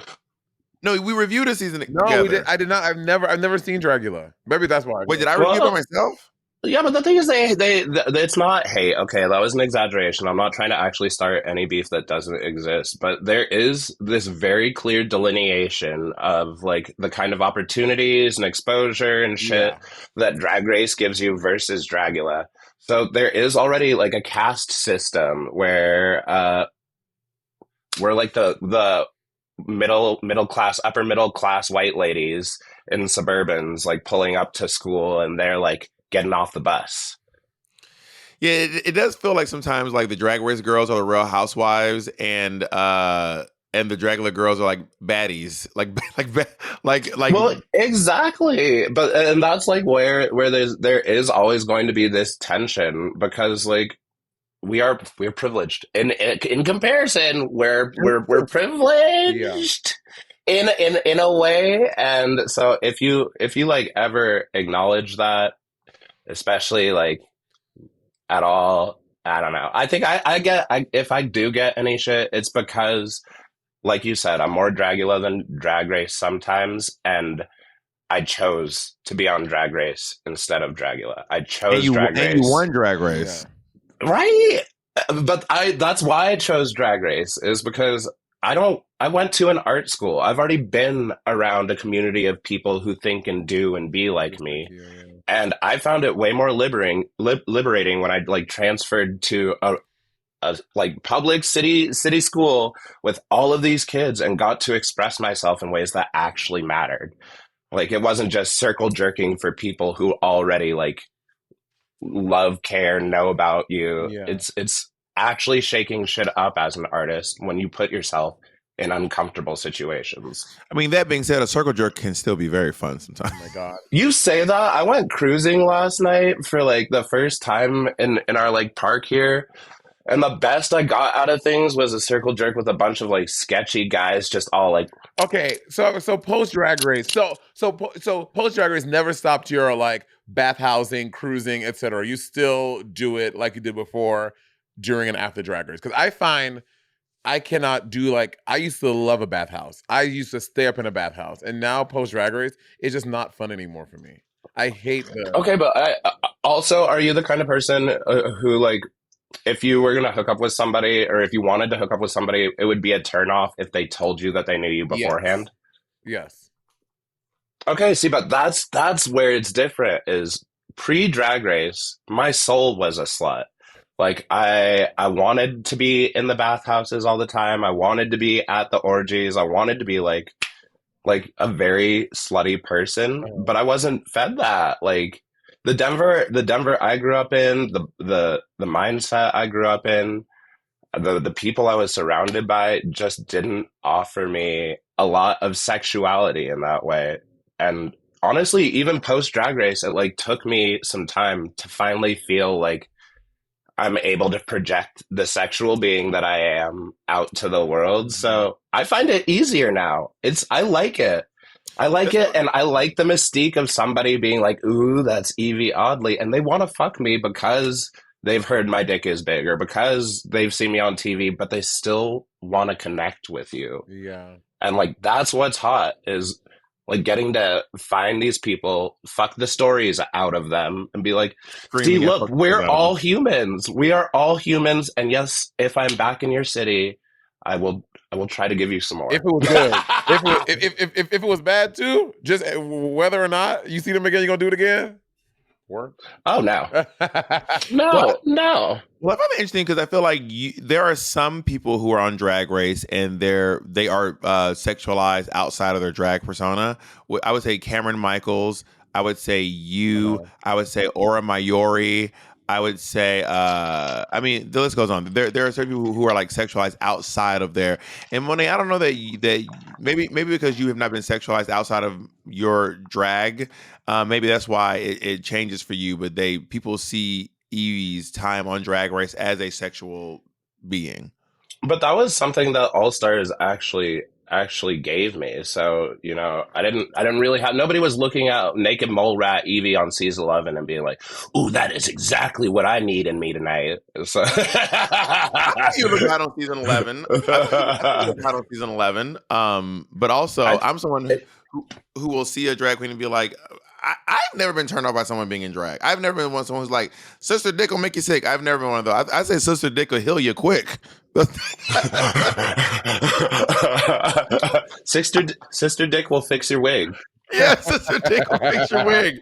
No, we reviewed a season together. No, we did. I did not. I've never seen Dragula. Maybe that's why. Wait, did I review it by myself? Yeah, but the thing is, it's not hate. Okay, that was an exaggeration. I'm not trying to actually start any beef that doesn't exist, but there is this very clear delineation of like the kind of opportunities and exposure and shit that Drag Race gives you versus Dragula. So there is already like a caste system where we're like the middle class, upper middle class white ladies in Suburbans, like pulling up to school, and they're like getting off the bus. Yeah, it does feel like sometimes like the Drag Race girls are the Real Housewives, and the Dragula girls are like baddies, like. Well, exactly, and that's like where there is always going to be this tension, because like we're privileged in comparison. We're privileged. In a way, and so if you like ever acknowledge that, especially like at all, I don't know. I think if I do get any shit, it's because, like you said, I'm more Dragula than Drag Race sometimes, and I chose to be on Drag Race instead of Dragula. I chose Drag Race. And you won Drag Race. Yeah. Right? But that's why I chose Drag Race, is because I went to an art school. I've already been around a community of people who think and do and be like me. And I found it way more liberating when I like transferred to a like public city school with all of these kids and got to express myself in ways that actually mattered. Like, it wasn't just circle jerking for people who already like love, care, know about you. Yeah. It's actually shaking shit up as an artist when you put yourself in uncomfortable situations. I mean, that being said, a circle jerk can still be very fun sometimes. Oh my God. You say that. I went cruising last night for like the first time in our like park here. And the best I got out of things was a circle jerk with a bunch of like sketchy guys, just all like. Okay, so post Drag Race, so post Drag Race never stopped your like bathhousing, cruising, etc. You still do it like you did before, during and after Drag Race, because I find I cannot do like, I used to love a bathhouse. I used to stay up in a bathhouse, and now post Drag Race, it's just not fun anymore for me. I hate the. Okay, but also, are you the kind of person who like, if you were going to hook up with somebody, or if you wanted to hook up with somebody, it would be a turnoff if they told you that they knew you beforehand? Yes. Okay, see, but that's where it's different, is pre-Drag Race, my soul was a slut. Like, I wanted to be in the bathhouses all the time. I wanted to be at the orgies. I wanted to be like a very slutty person, but I wasn't fed that. Like, the Denver I grew up in, the mindset I grew up in, the people I was surrounded by just didn't offer me a lot of sexuality in that way. And honestly, even post Drag Race, it like took me some time to finally feel like I'm able to project the sexual being that I am out to the world. So I find it easier now. I like it. I like it, and I like the mystique of somebody being like, ooh, that's Yvie Oddly, and they want to fuck me because they've heard my dick is big, or because they've seen me on TV, but they still want to connect with you. Yeah. And like, that's what's hot, is like getting to find these people, fuck the stories out of them, and be like, see, look, we're all humans. We are all humans, and yes, if I'm back in your city, I will try to give you some more. If it was good. if it was bad too, just whether or not you see them again, you're gonna do it again? Work? Oh, no. No. Well, I find it interesting because I feel like there are some people who are on Drag Race and they are sexualized outside of their drag persona. I would say Cameron Michaels, I would say you. I would say Aura Mayori. I would say, I mean, the list goes on. There are certain people who are like sexualized outside of there. And Monet, I don't know that maybe because you have not been sexualized outside of your drag, maybe that's why it changes for you. But people see Yvie's time on Drag Race as a sexual being. But that was something that All Stars actually gave me. So, you know, I didn't really have, nobody was looking at naked mole rat Yvie on season 11 and being like, "Ooh, that is exactly what I need in me tonight." So you look out on season 11. I look out on season 11. But also I'm someone who will see a drag queen and be like, I've never been turned off by someone being in drag. I've never been someone who's like, "Sister Dick will make you sick." I've never been one of those. I say Sister Dick will heal you quick. Sister Dick will fix your wig. Yeah, Sister Dick will fix your wig.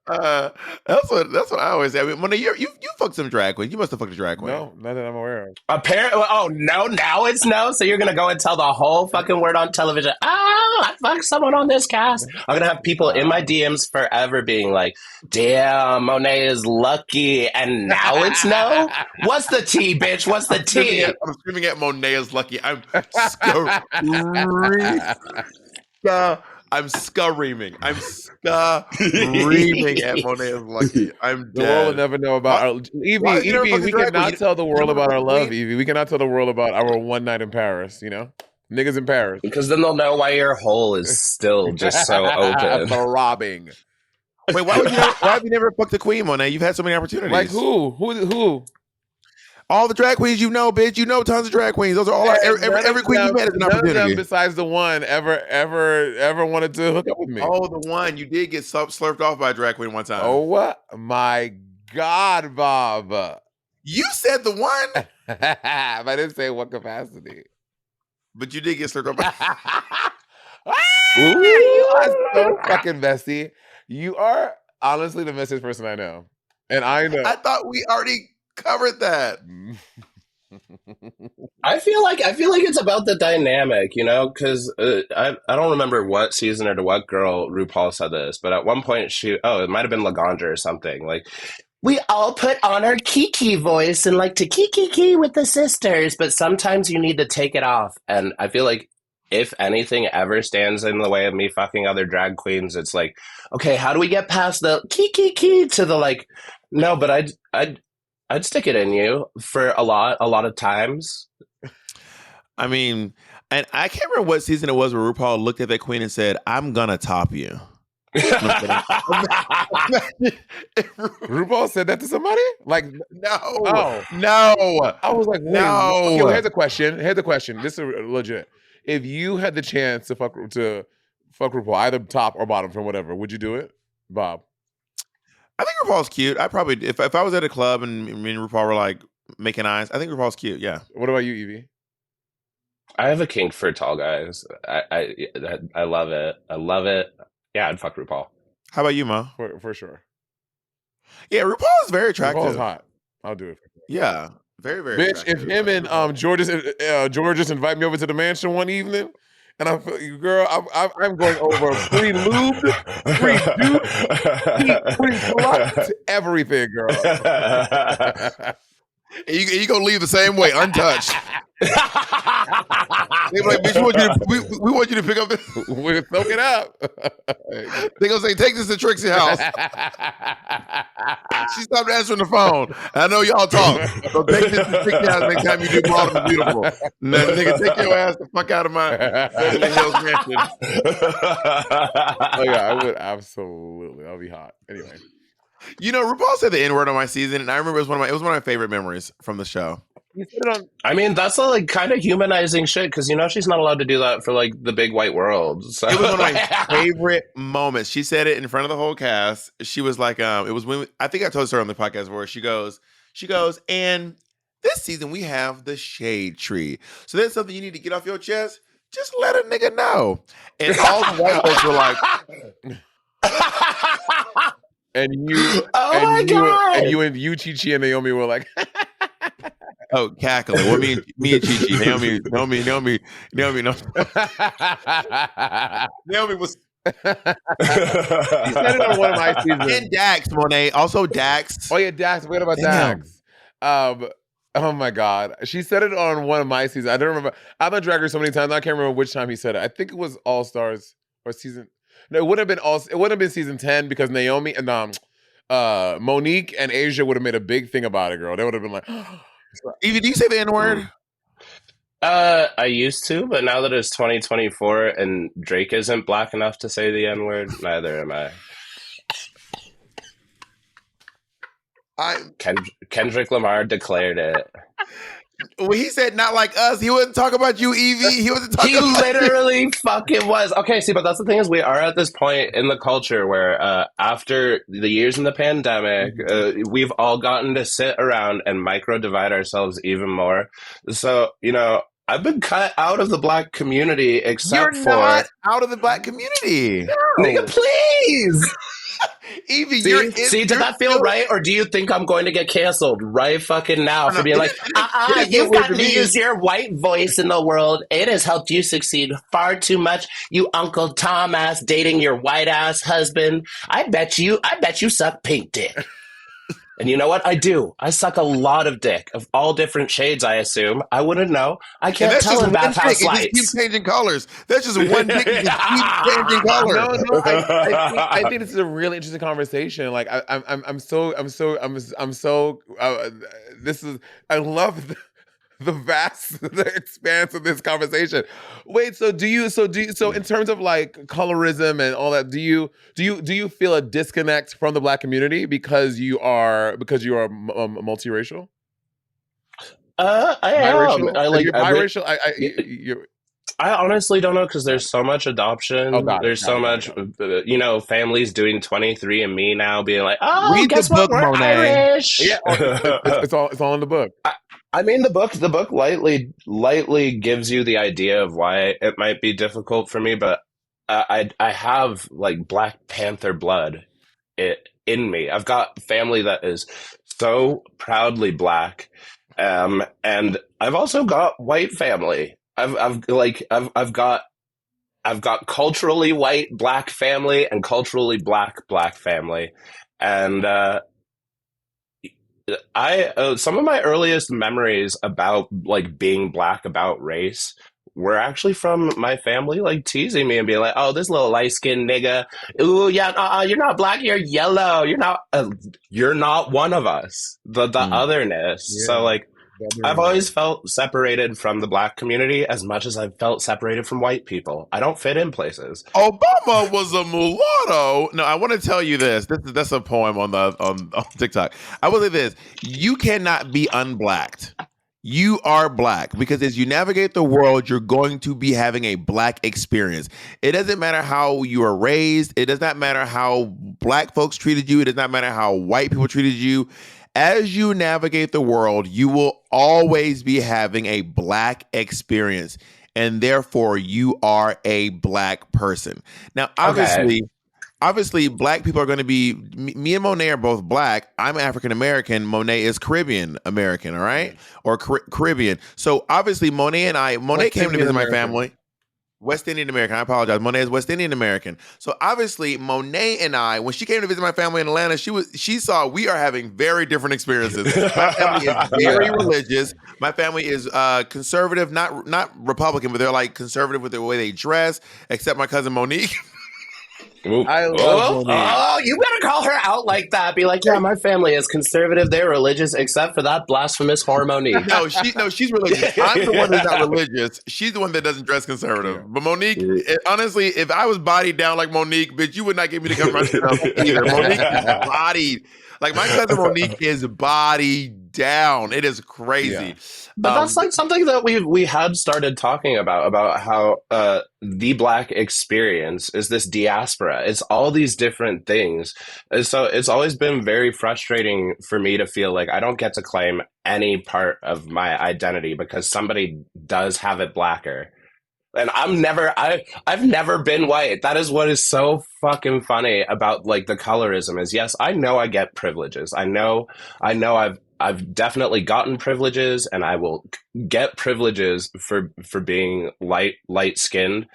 That's what I always say. I mean, Monet, you fucked some drag queens. You must have fucked a drag queen. No, not that I'm aware of. Apparently, oh no, now it's no. So you're gonna go and tell the whole fucking word on television. Oh, I fucked someone on this cast. I'm gonna have people in my DMs forever being like, "Damn, Monet is lucky," and now it's no. What's the tea, bitch? What's the tea? I'm screaming at Monet is lucky. I'm screaming. I'm screaming at Monet is lucky. I'm dead. The world will never know about our Yvie. We cannot tell the world about our love, Yvie. We cannot tell the world about our one night in Paris. You know, niggas in Paris. Because then they'll know why your hole is still just so open. Throbbing. Wait, why have you never fucked a queen, Monet? You've had so many opportunities. Like who? All the drag queens you know, bitch. You know tons of drag queens. Those are all every queen you met is an opportunity. None of them besides the one ever wanted to hook up with me. Oh, the one. You did get slurped off by a drag queen one time. Oh my God, Bob. You said the one. I didn't say what capacity. But you did get slurped off. You are so fucking messy. You are honestly the messiest person I know. And I know. I thought we already covered that. I feel like it's about the dynamic, you know, because I don't remember what season or to what girl RuPaul said this, but at one point it might have been Laganja or something, like, "We all put on our Kiki voice and like to kiki with the sisters, but sometimes you need to take it off." And I feel like if anything ever stands in the way of me fucking other drag queens, it's like, okay, how do we get past the kiki to the like, no, but I'd stick it in you for a lot of times. I mean, and I can't remember what season it was where RuPaul looked at that queen and said, "I'm gonna top you." RuPaul said that to somebody? Like, no. I was like, no. Okay, here's a question. This is legit. If you had the chance to fuck RuPaul, either top or bottom from whatever, would you do it, Bob? I think RuPaul's cute. I probably, if I was at a club and me and RuPaul were like making eyes, I think RuPaul's cute. Yeah. What about you, Yvie? I have a kink for tall guys. I love it. I love it. Yeah, I'd fuck RuPaul. How about you, Mo? For sure. Yeah, RuPaul is very attractive. RuPaul's hot. I'll do it. Yeah, very, very. Bitch, if him and Georges invite me over to the mansion one evening, and I'm going over pre-lubed, pre-duped, pre-plucked, everything, girl. And you gonna leave the same way, untouched. They be like, "Bitch, we want you to pick up this. We're soak it up." They gonna say, "Take this to Trixie's house." She stopped answering the phone. I know y'all talk. So take this to Trixie's house next time you do Bottom and Beautiful. Now, nigga, take your ass the fuck out of my Beverly Hills mansion. Oh yeah, I would absolutely. I'll be hot. Anyway. You know, RuPaul said the N-word on my season, and I remember it was one of my favorite memories from the show. I mean, that's a like kind of humanizing shit because you know she's not allowed to do that for like the big white world. So. It was one of my favorite moments. She said it in front of the whole cast. She was like, it was when I think I told her on the podcast where she goes, and this season we have the shade tree. So that's something you need to get off your chest. Just let a nigga know. And all the white folks were like. And you, and you, Chi-Chi and Naomi were like, oh, cackling. Well, me and Chi-Chi, Naomi was He said it on one of my seasons. And Dax, Monet. Also Dax. Oh yeah, Dax. What about Damn. Dax? Oh my God, she said it on one of my seasons. I don't remember. I've been Drag Race so many times. I can't remember which time he said it. I think it was All Stars or season. No, it wouldn't have been all. It wouldn't have been season 10 because Naomi and Monique and Asia would have made a big thing about it, girl. They would have been like, Yvie, do you say the N-word? I used to, but now that it's 2024 and Drake isn't black enough to say the N-word, neither am I. Kendrick Lamar declared it. Well, he said not like us. He wouldn't talk about you, Yvie. He wasn't talking. He literally fucking was. Okay, see, but that's the thing is we are at this point in the culture where after the years in the pandemic, we've all gotten to sit around and micro divide ourselves even more. So, you know, I've been cut out of the black community except You're for not out of the black community. nigga, please. Yvie, See, did that feel right? Or do you think I'm going to get canceled right fucking now for being like, you've gotten to use your white voice in the world. It has helped you succeed far too much. You Uncle Tom ass dating your white ass husband. I bet you suck pink dick. And you know what? I do. I suck a lot of dick of all different shades, I assume. I wouldn't know. I can't tell in bathhouse lights. lights. It just keeps changing colors. That's just one dick that just keeps changing colors. No, I think this is a really interesting conversation. Like this is, I love the expanse of this conversation. Wait, so in terms of like colorism and all that, do you feel a disconnect from the black community because you are multiracial? I am. You're biracial. I honestly don't know because there's so much adoption. There's so much, families doing 23andMe now, being like, "Oh, read guess the book, what? We're Monet." Irish. Yeah, it's all in the book. I mean, the book lightly gives you the idea of why it might be difficult for me, but I have like Black Panther blood in me. I've got family that is so proudly black, and I've also got white family. I've got culturally white black family and culturally black family, and some of my earliest memories about like being black, about race, were actually from my family like teasing me and being like, "Oh, this little light skinned nigga, ooh yeah, you're not black, you're yellow, you're not one of us, the otherness." Yeah. So like, I've always felt separated from the black community as much as I've felt separated from white people. I don't fit in places. Obama was a mulatto. No, I want to tell you this. That's a poem on TikTok. I will say this: you cannot be unblacked. You are black because as you navigate the world, you're going to be having a black experience. It doesn't matter how you are raised. It does not matter how black folks treated you. It does not matter how white people treated you. As you navigate the world, you will always be having a black experience, and therefore you are a black person. Now, obviously, black people are going to be, me and Monet are both black. I'm African American. Monet is Caribbean American, all right? Or Caribbean. So obviously, Monet came to visit my family. West Indian American. I apologize. Monet is West Indian American. So obviously, Monet and I, when she came to visit my family in Atlanta, she saw we are having very different experiences. My family is very religious. My family is conservative, not Republican, but they're like conservative with the way they dress. Except my cousin Monique. I love Monique. Oh, you better call her out like that. Be like, yeah, my family is conservative. They're religious, except for that blasphemous whore Monique. No, she's religious. I'm the one who's not religious. She's the one that doesn't dress conservative. Yeah. But Monique, honestly, if I was bodied down like Monique, bitch, you would not get me to come run either. Monique is bodied. Like my cousin Monique is bodied down. It is crazy. Yeah. But that's like something that we had started talking about how the black experience is this diaspora. It's all these different things. And so it's always been very frustrating for me to feel like I don't get to claim any part of my identity because somebody does have it blacker. And I've never been white. That is what is so fucking funny about like the colorism is, yes, I know I get privileges. I know I've definitely gotten privileges and I will get privileges for being light skinned.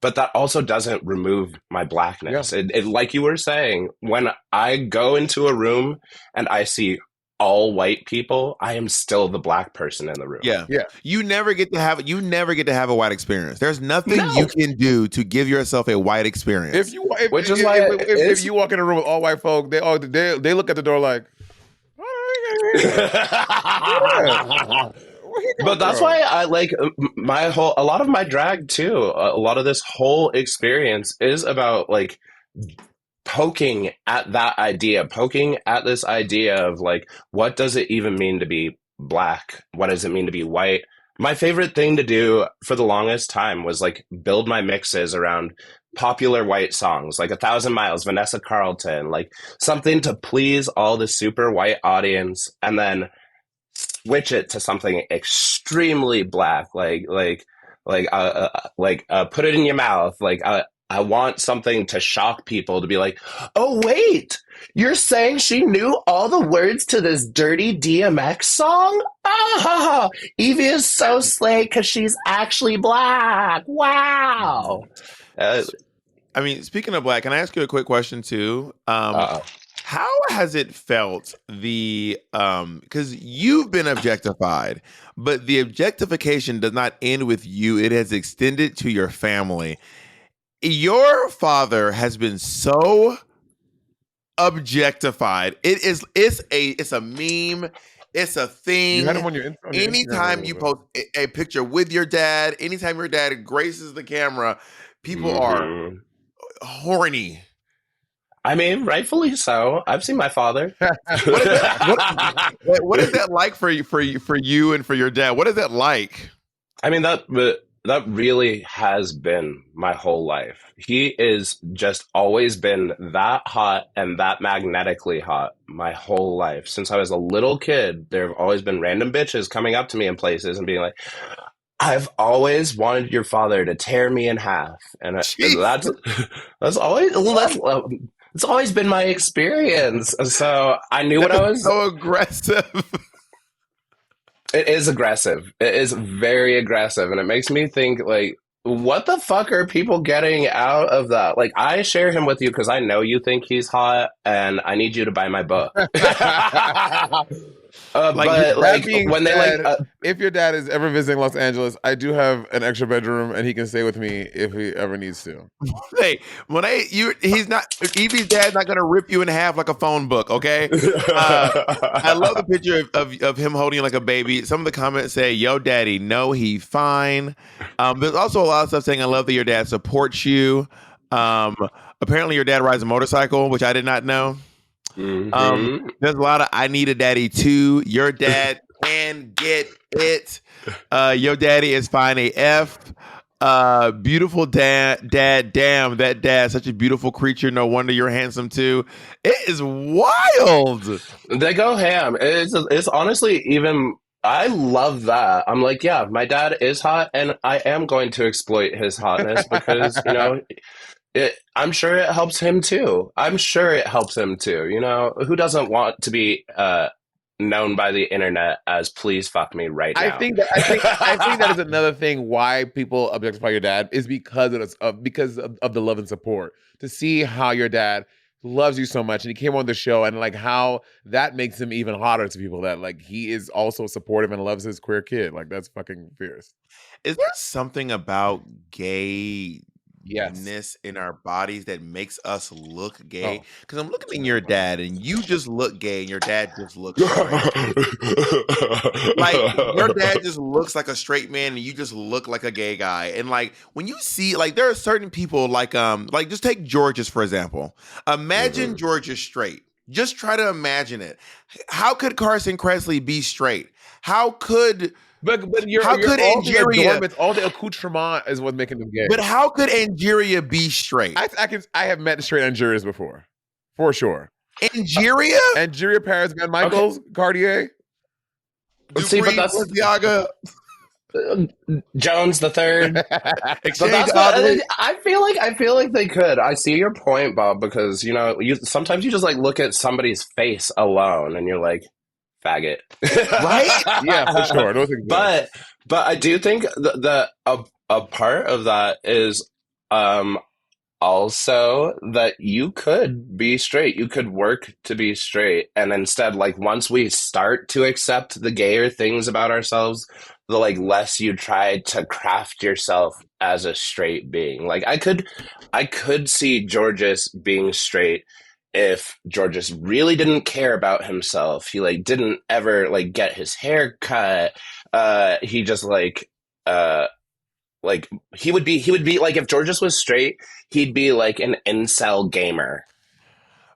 but that also doesn't remove my blackness. It, like you were saying, when I go into a room and I see all white people, I am still the black person in the room. Yeah. Yeah. You never get to have a white experience. There's nothing No. you can do to give yourself a white experience. If you Which is why if you walk in a room with all white folk, they look at the door like, But that's why I like a lot of my drag too. A lot of this whole experience is about like poking at this idea of like, what does it even mean to be black? What does it mean to be white? My favorite thing to do for the longest time was like build my mixes around popular white songs, like 1,000 Miles, Vanessa Carlton, like something to please all the super white audience, and then switch it to something extremely black, like put it in your mouth, like I want something to shock people to be like, oh wait, you're saying she knew all the words to this dirty DMX song? Ah, Yvie is so slay because she's actually black. Wow. I mean, speaking of black, can I ask you a quick question too? How has it felt because you've been objectified, but the objectification does not end with you. It has extended to your family. Your father has been so objectified. It's a meme. It's a thing. You had him on your Anytime you post a picture with your dad, anytime your dad graces the camera, people are horny. I mean, rightfully so. I've seen my father. What is that like for you and for your dad? What is that like? I mean, that really has been my whole life. He is just always been that hot and that magnetically hot my whole life. Since I was a little kid, there have always been random bitches coming up to me in places and being like, I've always wanted your father to tear me in half. And that's always... It's always been my experience. So I knew what I was... so aggressive. It is aggressive. It is very aggressive. And it makes me think, like, what the fuck are people getting out of that? Like, I share him with you because I know you think he's hot and I need you to buy my book. If your dad is ever visiting Los Angeles, I do have an extra bedroom and he can stay with me if he ever needs to. Hey, Yvie's dad's not gonna rip you in half like a phone book, okay? I love the picture of him holding you like a baby. Some of the comments say, yo daddy, no, he fine. There's also a lot of stuff saying, I love that your dad supports you. Apparently your dad rides a motorcycle, which I did not know. Mm-hmm. There's a lot of I need a daddy too. Your dad can get it. Your daddy is fine AF. Beautiful dad. Damn, that dad, such a beautiful creature. No wonder you're handsome too. It is wild. They go ham. It's honestly even... I love that. I'm like, yeah, my dad is hot and I am going to exploit his hotness because, you know... I'm sure it helps him too. You know, who doesn't want to be known by the internet as "please fuck me right now"? I think that is another thing why people objectify your dad is because of the love and support. To see how your dad loves you so much and he came on the show and like how that makes him even hotter to people, that like he is also supportive and loves his queer kid. Like that's fucking fierce. Is there something about gay? Yes. In our bodies that makes us look gay? Because I'm looking at your dad and you just look gay and your dad just looks straight. Like your dad just looks like a straight man and you just look like a gay guy. And like when you see, like there are certain people like just take Georges for example. Imagine Georges straight. Just try to imagine it. How could Carson Kressley be straight? How could Angeria, all the accoutrement is what's making them gay. But how could Angeria be straight? I have met straight Angerias before, for sure. Angeria Paris, Van Michaels, Cartier. See, but that's Balenciaga. Jones the third. I feel like they could. I see your point, Bob, because you know, sometimes you just like look at somebody's face alone and you're like, faggot. Right? Yeah, for sure. But I do think a part of that is Um, Also, that you could be straight. You could work to be straight. And instead, like, once we start to accept the gayer things about ourselves, the like less you try to craft yourself as a straight being. Like, I could see Georges being straight if Georges really didn't care about himself. He like didn't ever like get his hair cut. He just like he would be like if Georges was straight, he'd be like an incel gamer.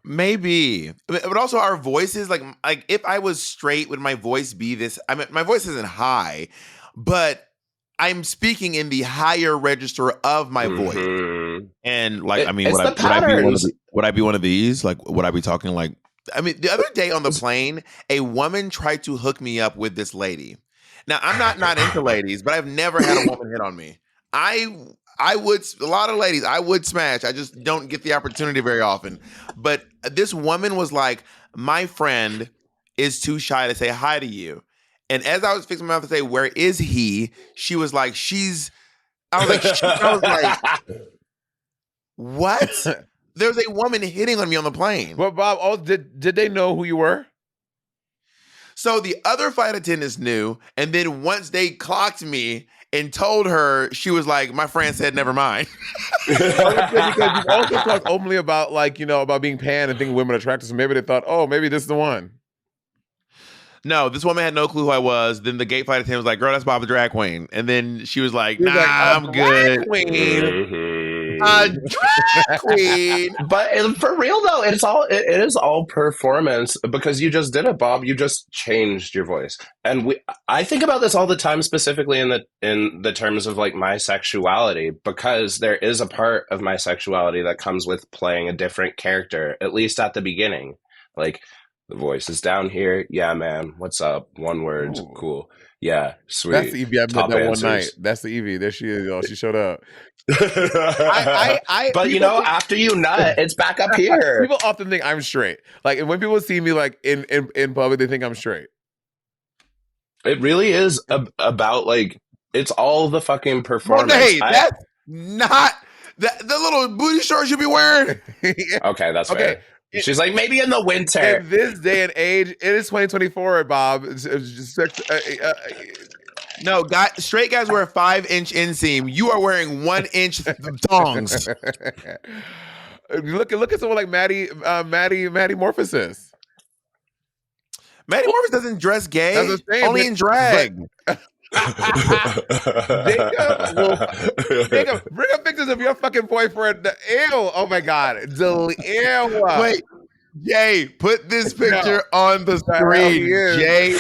Maybe, but also our voices, like if I was straight, would my voice be this? I mean, my voice isn't high, but I'm speaking in the higher register of my voice. Mhm. And like, I mean, It's the would I be patterns. would I be one of these? Like, would I be talking like? I mean, the other day on the plane, a woman tried to hook me up with this lady. Now, I'm not into ladies, but I've never had a woman hit on me. I would, a lot of ladies I would smash. I just don't get the opportunity very often. But this woman was like, my friend is too shy to say hi to you. And as I was fixing my mouth to say, where is he? She was like, I was like, what? There's a woman hitting on me on the plane. Well, Bob, did they know who you were? So the other flight attendants knew, and then once they clocked me and told her, she was like, my friend said, never mind. Because you've also talked openly about about being pan and thinking women are attractive. So maybe they thought, oh, maybe this is the one. No, this woman had no clue who I was. Then the gate flight attendant was like, girl, that's Bob the drag queen. And then she was like, nah, I'm good. Queen. Drag queen. But for real though, it is all performance because you just did it, Bob. You just changed your voice. And I think about this all the time, specifically in the terms of like my sexuality, because there is a part of my sexuality that comes with playing a different character, at least at the beginning. Like, the voice is down here. Yeah, man. What's up? One word. Ooh. Cool. Yeah, sweet. That's the Yvie I met Top that answers. one night. That's the Yvie. There she is, y'all. She showed up. But after you nut, it's back up here. People often think I'm straight. Like, and when people see me like in public, they think I'm straight. It really is about like it's all the fucking performance. Monet, that's not the little booty shorts you be wearing. Okay, that's fair. She's like, maybe in the winter. In this day and age, it is 2024, Bob. No, straight guys wear a 5-inch inseam. You are wearing 1-inch thongs. Look at someone like Maddie Morphosis. Maddie Morphosis doesn't dress gay. That's the same, only in drag. Jacob, bring up pictures of your fucking boyfriend. Ew! Oh my god! Ew! Wait, Jay, put this picture on the screen. Jay, you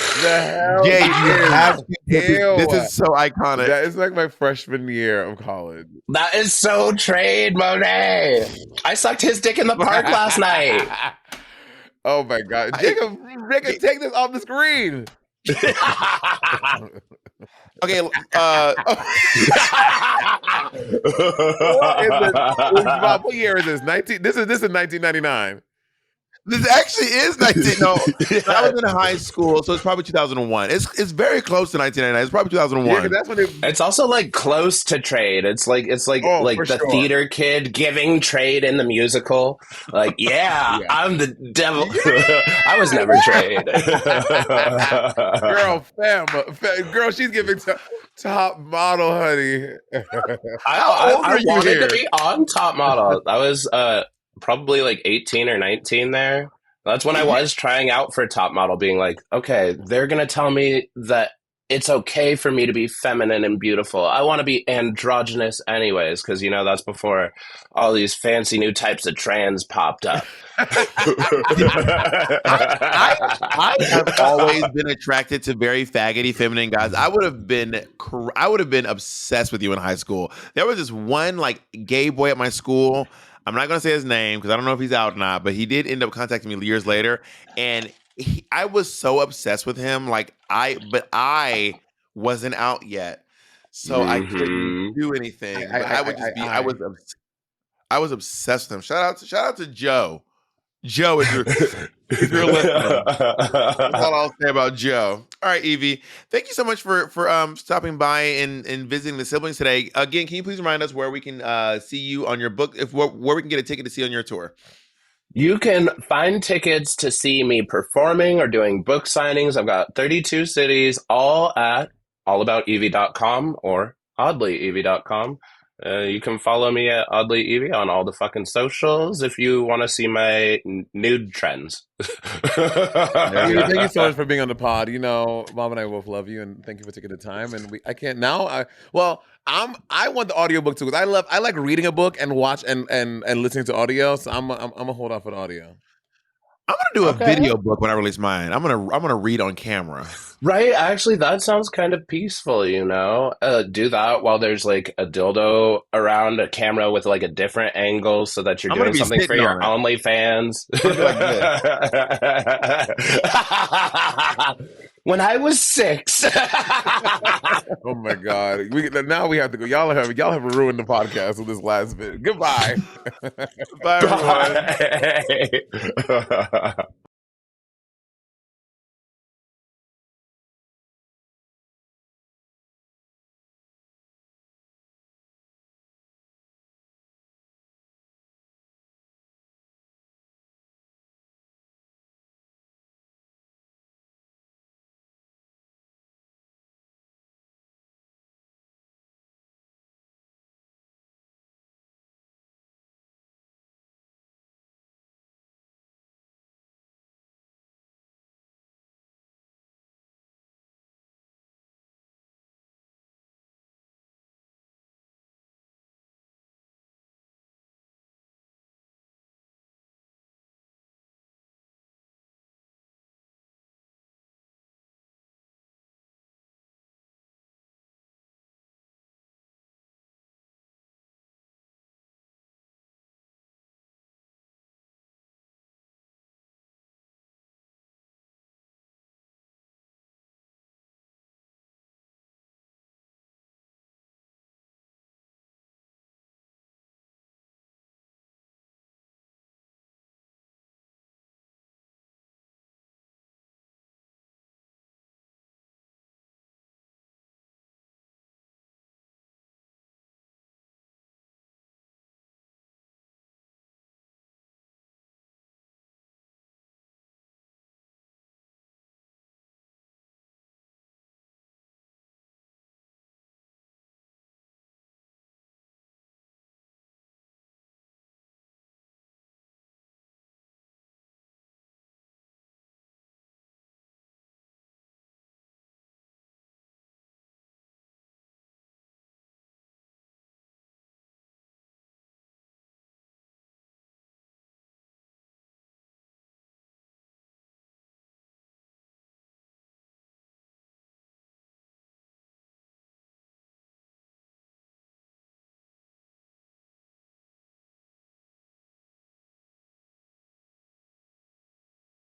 have to. This is so iconic. That is like my freshman year of college. That is so trade, Monet. I sucked his dick in the park last night. Oh my god, Jacob, take this off the screen. Okay. What year is this? This is 1999. This actually is 19. No, I was in high school, so it's probably 2001. It's very close to 1999. It's probably 2001. Yeah, that's when it's also like close to trade. It's like the theater kid giving trade in the musical. Like, yeah. I'm the devil. I was never trade. Girl, she's giving top model, honey. I wanted to be on Top Model. I was probably like 18 or 19 there. That's when I was trying out for Top Model, being like, okay, they're gonna tell me that it's okay for me to be feminine and beautiful. I want to be androgynous anyways, because that's before all these fancy new types of trans popped up. I have always been attracted to very faggoty feminine guys. I would have been obsessed with you in high school. There was this one like gay boy at my school. I'm not going to say his name because I don't know if he's out or not, but he did end up contacting me years later. And I was so obsessed with him. But I wasn't out yet. So I couldn't do anything. I was obsessed with him. Shout out to Joe. Joe, if you're listening, that's all I'll say about Joe. All right, Yvie, thank you so much for stopping by and visiting the siblings today. Again, can you please remind us where we can see you on your book, where we can get a ticket to see on your tour? You can find tickets to see me performing or doing book signings. I've got 32 cities, all at allaboutyvie.com or oddlyevie.com. You can follow me at Oddly Yvie on all the fucking socials if you want to see my nude trends. Yvie, thank you so much for being on the pod. You know, Mom and I both love you, and thank you for taking the time. And I want the audiobook too, because I like reading a book and watch and listening to audio. So I'm gonna hold off on audio. I'm gonna do a video book when I release mine. I'm gonna read on camera. Right, actually, that sounds kind of peaceful, you know? Do that while there's like a dildo around a camera with like a different angle so that you're doing something for your OnlyFans. When I was 6. Oh my God! Now we have to go. Y'all have ruined the podcast with this last bit. Goodbye. Bye, everyone. Bye.